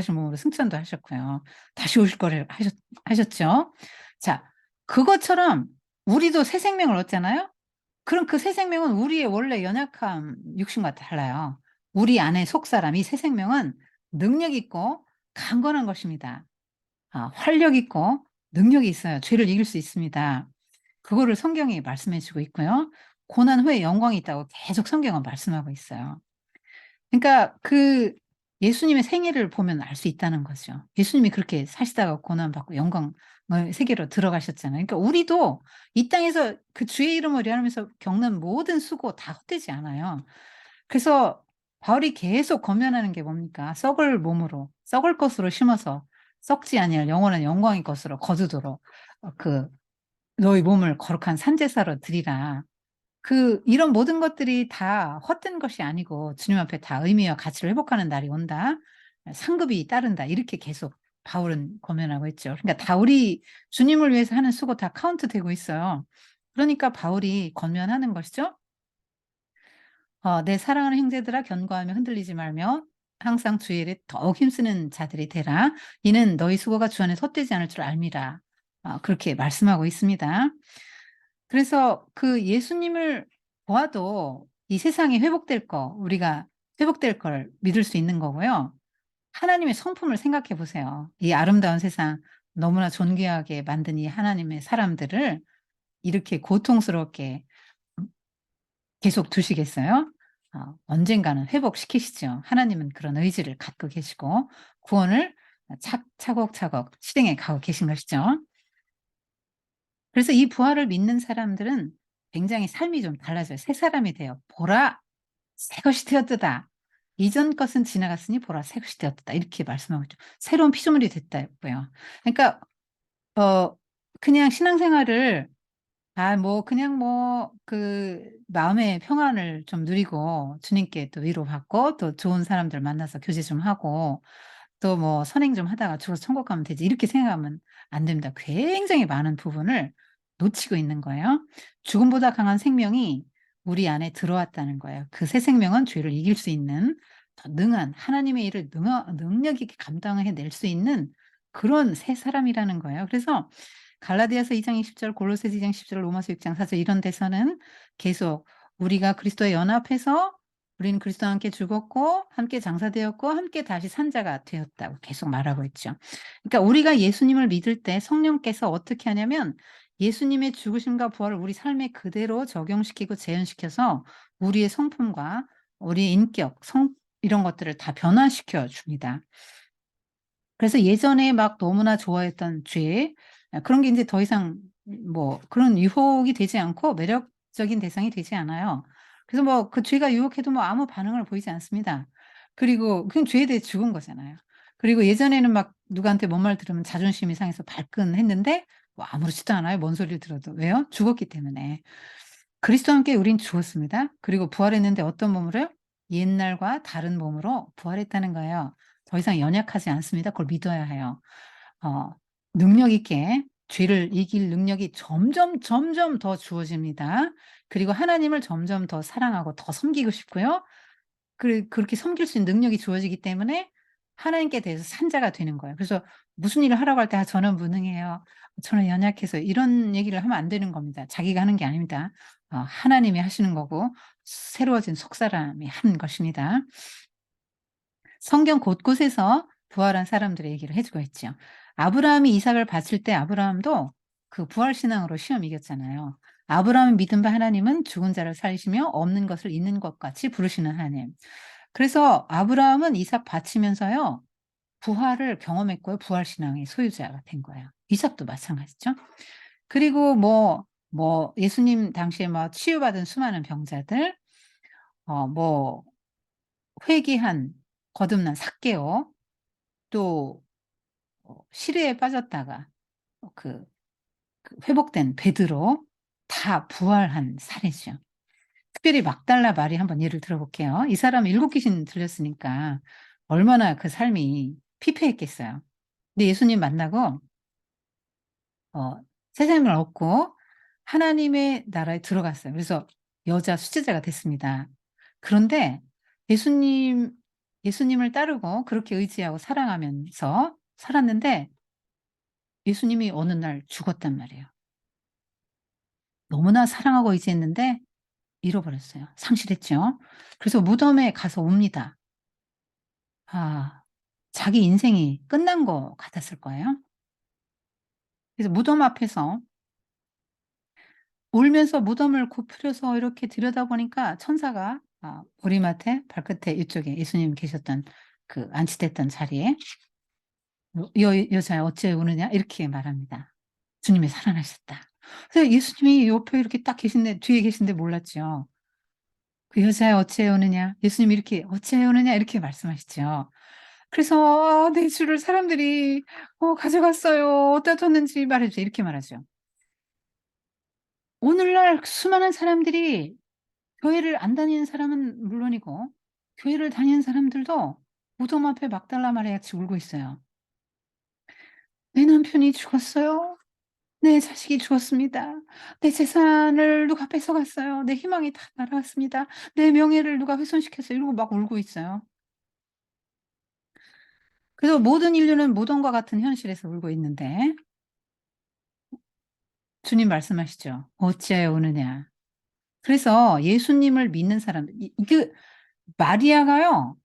몸으로 승천도 하셨고요. 다시 오실 거를 하셨죠. 자, 그것처럼 우리도 새 생명을 얻잖아요. 그럼 그 새 생명은 우리의 원래 연약한 육신과 달라요. 우리 안에 속사람, 이 새 생명은 능력 있고 강건한 것입니다. 활력 있고 능력이 있어요. 죄를 이길 수 있습니다. 그거를 성경이 말씀해 주고 있고요. 고난 후에 영광이 있다고 계속 성경은 말씀하고 있어요. 그러니까 그 예수님의 생애를 보면 알 수 있다는 거죠. 예수님이 그렇게 사시다가 고난받고 영광의 세계로 들어가셨잖아요. 그러니까 우리도 이 땅에서 그 주의 이름을 위하면서 겪는 모든 수고 다 헛되지 않아요. 그래서 바울이 계속 권면하는 게 뭡니까? 썩을 몸으로 썩을 것으로 심어서 썩지 아니할 영원한 영광의 것으로 거두도록 너희 몸을 거룩한 산제사로 드리라. 이런 모든 것들이 다 헛된 것이 아니고 주님 앞에 다 의미와 가치를 회복하는 날이 온다. 상급이 따른다. 이렇게 계속 바울은 권면하고 있죠. 그러니까 다 우리 주님을 위해서 하는 수고 다 카운트되고 있어요. 그러니까 바울이 권면하는 것이죠. "내 사랑하는 형제들아, 견고하며 흔들리지 말며 항상 주의 일에 더욱 힘쓰는 자들이 되라. 이는 너희 수고가 주 안에서 헛되지 않을 줄 알미라." 그렇게 말씀하고 있습니다. 그래서 그 예수님을 보아도 이 세상이 회복될 거, 우리가 회복될 걸 믿을 수 있는 거고요. 하나님의 성품을 생각해 보세요. 이 아름다운 세상, 너무나 존귀하게 만든 이 하나님의 사람들을 이렇게 고통스럽게 계속 두시겠어요? 언젠가는 회복시키시죠. 하나님은 그런 의지를 갖고 계시고 구원을 차곡차곡 실행해 가고 계신 것이죠. 그래서 이 부활을 믿는 사람들은 굉장히 삶이 좀 달라져요. 새 사람이 돼요. "보라, 새 것이 되었도다. 이전 것은 지나갔으니 보라, 새 것이 되었도다." 이렇게 말씀하고 있죠. 새로운 피조물이 됐다고요. 그러니까 어 그냥 신앙생활을 뭐 그냥 뭐 마음의 평안을 좀 누리고 주님께 또 위로받고 또 좋은 사람들 만나서 교제 좀 하고 또 뭐 '선행 좀 하다가 죽어서 천국 가면 되지.' 이렇게 생각하면 안 됩니다. 굉장히 많은 부분을 놓치고 있는 거예요. 죽음보다 강한 생명이 우리 안에 들어왔다는 거예요. 그 새 생명은 죄를 이길 수 있는 더 능한 하나님의 일을 능력 있게 감당해 낼 수 있는 그런 새 사람이라는 거예요. 그래서 갈라디아서 2장 20 절, 골로새서 2장 10 절, 로마서 6장 4절 이런 데서는 계속 우리가 그리스도에 연합해서 우리는 그리스도와 함께 죽었고 함께 장사되었고 함께 다시 산 자가 되었다고 계속 말하고 있죠. 그러니까 우리가 예수님을 믿을 때 성령께서 어떻게 하냐면 예수님의 죽으심과 부활을 우리 삶에 그대로 적용시키고 재현시켜서 우리의 성품과 우리의 인격, 이런 것들을 다 변화시켜 줍니다. 그래서 예전에 막 너무나 좋아했던 죄, 그런 게 인제 더 이상 뭐 그런 유혹이 되지 않고 매력적인 대상이 되지 않아요. 그래서 뭐 그 죄가 유혹해도 뭐 아무 반응을 보이지 않습니다. 그리고 그건 죄에 대해 죽은 거잖아요. 그리고 예전에는 막 누구한테 뭔 말 들으면 자존심이 상해서 발끈했는데 뭐 아무렇지도 않아요, 뭔 소리를 들어도. 왜요? 죽었기 때문에. 그리스도와 함께 우린 죽었습니다. 그리고 부활했는데 어떤 몸으로요? 옛날과 다른 몸으로 부활했다는 거예요. 더 이상 연약하지 않습니다. 그걸 믿어야 해요. 어 능력 있게 죄를 이길 능력이 점점 더 주어집니다. 그리고 하나님을 점점 더 사랑하고 더 섬기고 싶고요. 그렇게 섬길 수 있는 능력이 주어지기 때문에 하나님께 대해서 산자가 되는 거예요. 그래서 무슨 일을 하라고 할 때 "아 저는 무능해요. 저는 연약해서." 이런 얘기를 하면 안 되는 겁니다. 자기가 하는 게 아닙니다. 하나님이 하시는 거고 새로워진 속사람이 하는 것입니다. 성경 곳곳에서 부활한 사람들의 얘기를 해 주고 있죠. 아브라함이 이삭을 바칠 때 아브라함도 그 부활 신앙으로 시험 이겼잖아요. 아브라함을 믿은 바 하나님은 죽은 자를 살리시며 없는 것을 있는 것 같이 부르시는 하나님. 그래서 아브라함은 이삭 바치면서요. 부활을 경험했고요. 부활 신앙의 소유자가 된 거예요. 이삭도 마찬가지죠. 그리고 예수님 당시에 치유받은 수많은 병자들, 뭐 회개한 거듭난 삭개오, 또 시리에 빠졌다가 어 그 회복된 베드로 다 부활한 사례죠. 특별히 막달라 마리 한번 예를 들어 볼게요. 이 사람은 일곱 귀신 들렸으니까 얼마나 그 삶이 피폐했겠어요. 근데 예수님 만나고 새 생명을 얻고 하나님의 나라에 들어갔어요. 그래서 여자 수제자가 됐습니다. 그런데 예수님 예수님을 따르고 그렇게 의지하고 사랑하면서 살았는데 예수님이 어느 날 죽었단 말이에요. 너무나 사랑하고 의지했는데 잃어버렸어요. 상실했죠. 그래서 무덤에 가서 웁니다. 아, 자기 인생이 끝난 것 같았을 거예요. 그래서 무덤 앞에서 울면서 무덤을 굽으려서 이렇게 들여다보니까 천사가 보리맡에 발끝에 이쪽에 예수님 계셨던 그 안치됐던 자리에 여자야 어찌 우느냐?" 이렇게 말합니다. 주님이 살아나셨다. 그래서 예수님이 옆에 이렇게 딱 계신데 뒤에 계신데 몰랐죠. "그 여자야 어찌하여 우느냐?" 예수님이 이렇게 "어찌하여 우느냐?" 이렇게 말씀하시죠. 그래서 내 주를 사람들이 가져갔어요. 어디다 뒀는지 말해 주세요." 이렇게 말하죠. 오늘날 수많은 사람들이 교회를 안 다니는 사람은 물론이고 교회를 다니는 사람들도 무덤 앞에 막달라 마리아 같이 울고 있어요. "내 남편이 죽었어요. 내 자식이 죽었습니다. 내 재산을 누가 뺏어갔어요. 내 희망이 다 날아갔습니다. 내 명예를 누가 훼손시켰어요." 이러고 막 울고 있어요. 그래서 모든 인류는 무덤과 같은 현실에서 울고 있는데 주님 말씀하시죠. "어찌하여 우느냐." 그래서 예수님을 믿는 사람들 마리아가요.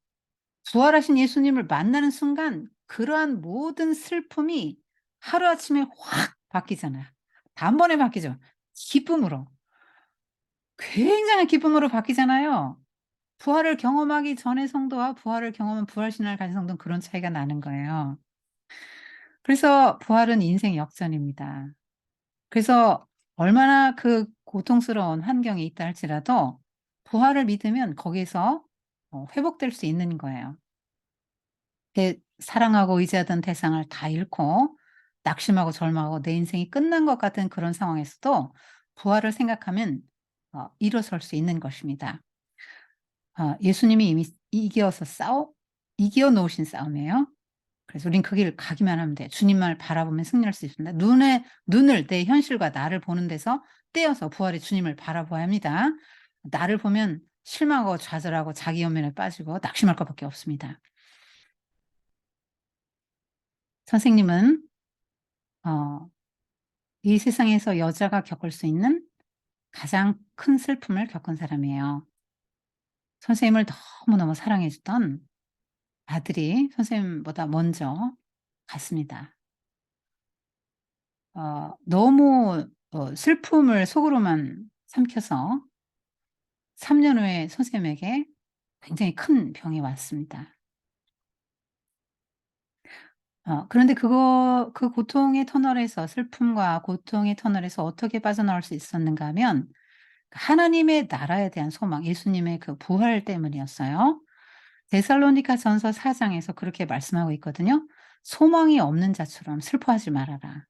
부활하신 예수님을 만나는 순간 그러한 모든 슬픔이 하루아침에 확 바뀌잖아요. 단번에 바뀌죠. 기쁨으로. 굉장한 기쁨으로 바뀌잖아요. 부활을 경험하기 전의 성도와 부활을 경험한 부활 신앙을 가진 성도는 그런 차이가 나는 거예요. 그래서 부활은 인생 역전입니다. 그래서 얼마나 그 고통스러운 환경에 있다 할지라도 부활을 믿으면 거기에서 회복될 수 있는 거예요. 사랑하고 의지하던 대상을 다 잃고 낙심하고 절망하고 내 인생이 끝난 것 같은 그런 상황에서도 부활을 생각하면 일어설 수 있는 것입니다. 예수님이 이미 이겨 놓으신 싸움이에요. 그래서 우린 그 길 가기만 하면 돼. 주님만을 바라보면 승리할 수 있습니다. 눈을 내 현실과 나를 보는 데서 떼어서 부활의 주님을 바라봐야 합니다. 나를 보면 실망하고 좌절하고 자기 연민에 빠지고 낙심할 것밖에 없습니다. 선생님은 이 세상에서 여자가 겪을 수 있는 가장 큰 슬픔을 겪은 사람이에요. 선생님을 너무너무 사랑해 주던 아들이 선생님보다 먼저 갔습니다. 너무 슬픔을 속으로만 삼켜서 3년 후에 선생님에게 굉장히 큰 병이 왔습니다. 그런데 그 고통의 터널에서 슬픔과 고통의 터널에서 어떻게 빠져나올 수 있었는가 하면 하나님의 나라에 대한 소망, 예수님의 그 부활 때문이었어요. 데살로니가전서 4 장에서 그렇게 말씀하고 있거든요. "소망이 없는 자처럼 슬퍼하지 말아라.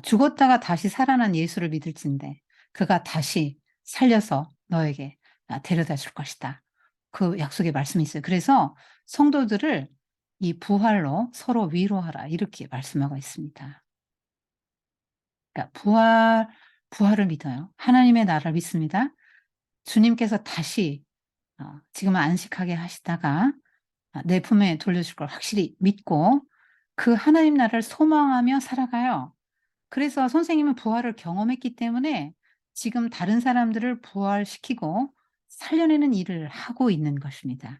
죽었다가 다시 살아난 예수를 믿을진대 그가 다시 살려서 너에게 데려다 줄 것이다." 그 약속의 말씀이 있어요. 그래서 성도들을 이 부활로 서로 위로하라 이렇게 말씀하고 있습니다. 그러니까 부활을 믿어요. 하나님의 나라를 믿습니다. 주님께서 다시 지금은 안식하게 하시다가 내 품에 돌려줄 걸 확실히 믿고 그 하나님 나라를 소망하며 살아가요. 그래서 선생님은 부활을 경험했기 때문에 지금 다른 사람들을 부활시키고 살려내는 일을 하고 있는 것입니다.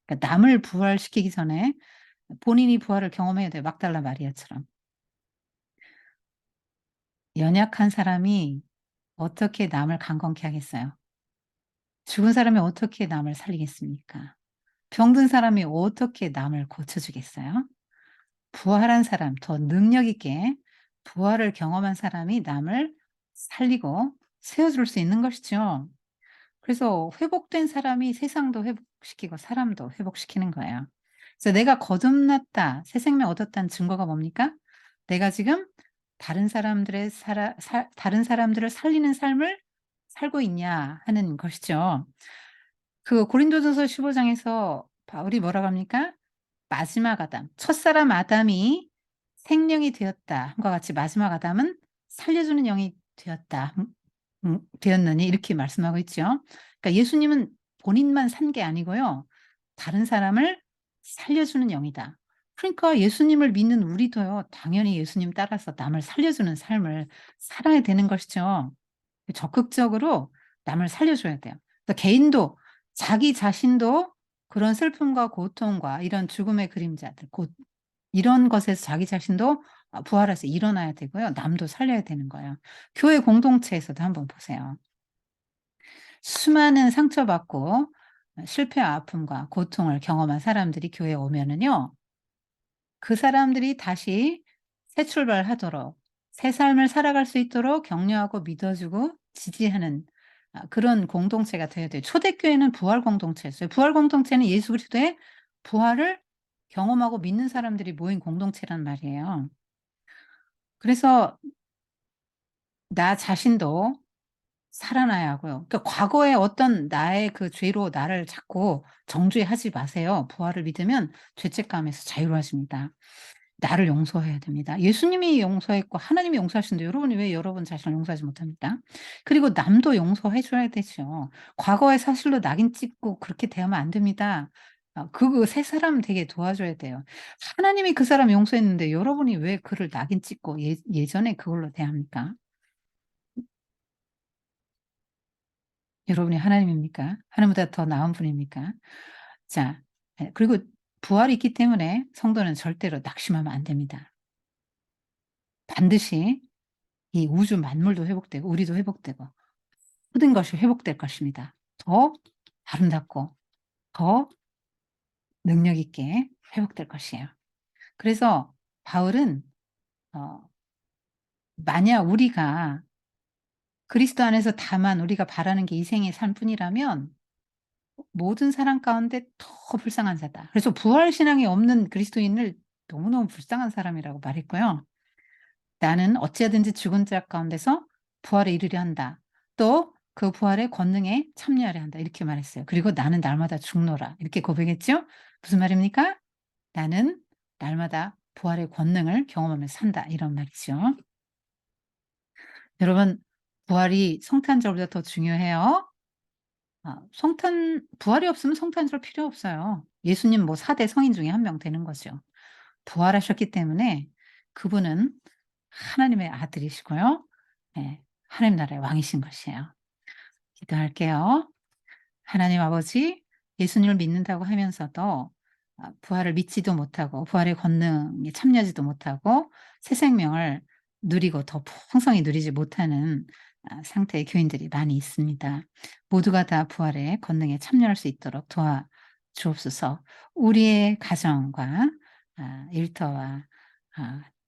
그러니까 남을 부활시키기 전에 본인이 부활을 경험해야 돼요, 막달라 마리아처럼. 연약한 사람이 어떻게 남을 강건케 하겠어요? 죽은 사람이 어떻게 남을 살리겠습니까? 병든 사람이 어떻게 남을 고쳐 주겠어요? 부활한 사람, 더 능력 있게 부활을 경험한 사람이 남을 살리고 세워 줄 수 있는 것이죠. 그래서 회복된 사람이 세상도 회복시키고 사람도 회복시키는 거예요. 그래서 '내가 거듭났다. 새 생명 얻었다는 증거가 뭡니까? 내가 지금 다른 사람들을 살리는 삶을 살고 있냐.' 하는 것이죠. 그 고린도전서 15 장에서 바울이 뭐라고 합니까? 마지막 아담, 첫사람 아담이 생명이 되었다 함과 같이 마지막 아담은 살려주는 영이 되었다. 되었느니 이렇게 말씀하고 있죠. 그러니까 예수님은 본인만 산 게 아니고요. 다른 사람을 살려주는 영이다. 그러니까 예수님을 믿는 우리도요. 당연히 예수님 따라서 남을 살려주는 삶을 살아야 되는 것이죠. 적극적으로 남을 살려줘야 돼요. 그래서 개인도 자기 자신도 그런 슬픔과 고통과 이런 죽음의 그림자들 이런 것에서 자기 자신도 부활해서 일어나야 되고요. 남도 살려야 되는 거예요. 교회 공동체에서도 한번 보세요. 수많은 상처받고 실패와 아픔과 고통을 경험한 사람들이 교회에 오면은요. 그 사람들이 다시 새 출발하도록 새 삶을 살아갈 수 있도록 격려하고 믿어 주고 지지하는 그런 공동체가 되어야 돼요. 초대교회는 부활 공동체였어요. 부활 공동체는 예수 그리스도의 부활을 경험하고 믿는 사람들이 모인 공동체란 말이에요. 그래서 나 자신도 살아나야 하고요. 그러니까 과거의 어떤 나의 그 죄로 나를 자꾸 정죄하지 마세요. 부활을 믿으면 죄책감에서 자유로워집니다. 나를 용서해야 됩니다. 예수님이 용서했고 하나님이 용서하시는데 여러분이 왜 여러분 자신을 용서하지 못합니까? 그리고 남도 용서해 줘야 되죠. 과거의 사실로 낙인 찍고 그렇게 대하면 안 됩니다. 그 새 사람 되게 도와줘야 돼요. 하나님이 그 사람 용서했는데 여러분이 왜 그를 낙인 찍고 예전에 그걸로 대합니까? 여러분이 하나님입니까? 하나님보다 더 나은 분입니까? 자, 그리고 부활이 있기 때문에 성도는 절대로 낙심하면 안 됩니다. 반드시 이 우주 만물도 회복되고 우리도 회복되고 모든 것이 회복될 것입니다. 더 아름답고 더 능력 있게 회복될 것이에요. 그래서 바울은 어 만약 우리가 그리스도 안에서 다만 우리가 바라는 게 이 생의 삶뿐이라면 모든 사람 가운데 더 불쌍한 자다. 그래서 부활 신앙이 없는 그리스도인을 너무너무 불쌍한 사람이라고 말했고요. 나는 어찌하든지 죽은 자 가운데서 부활에 이르려 한다. 또 그 부활의 권능에 참여하려 한다. 이렇게 말했어요. 그리고 나는 날마다 죽노라. 이렇게 고백했죠. 무슨 말입니까? 나는 날마다 부활의 권능을 경험하면서 산다. 이런 말이죠. 여러분, 부활이 성탄절보다 더 중요해요. 부활이 없으면 성탄절 필요 없어요. 예수님 뭐 4대 성인 중에 한 명 되는 거죠. 부활하셨기 때문에 그분은 하나님의 아들이시고요. 네, 하나님 나라의 왕이신 것이에요. 기도할게요. 하나님 아버지, 예수님을 믿는다고 하면서도 부활을 믿지도 못하고 부활의 권능에 참여하지도 못하고 새 생명을 누리고 더 풍성히 누리지 못하는 상태의 교인들이 많이 있습니다. 모두가 다 부활의 권능에 참여할 수 있도록 도와주옵소서. 우리의 가정과 일터와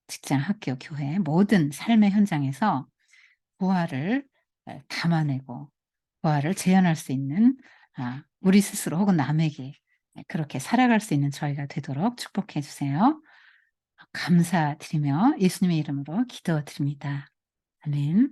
직장, 학교, 교회 모든 삶의 현장에서 부활을 담아내고 부활을 재현할 수 있는 우리 스스로 혹은 남에게 그렇게 살아갈 수 있는 저희가 되도록 축복해 주세요. 감사드리며 예수님의 이름으로 기도드립니다. 아멘.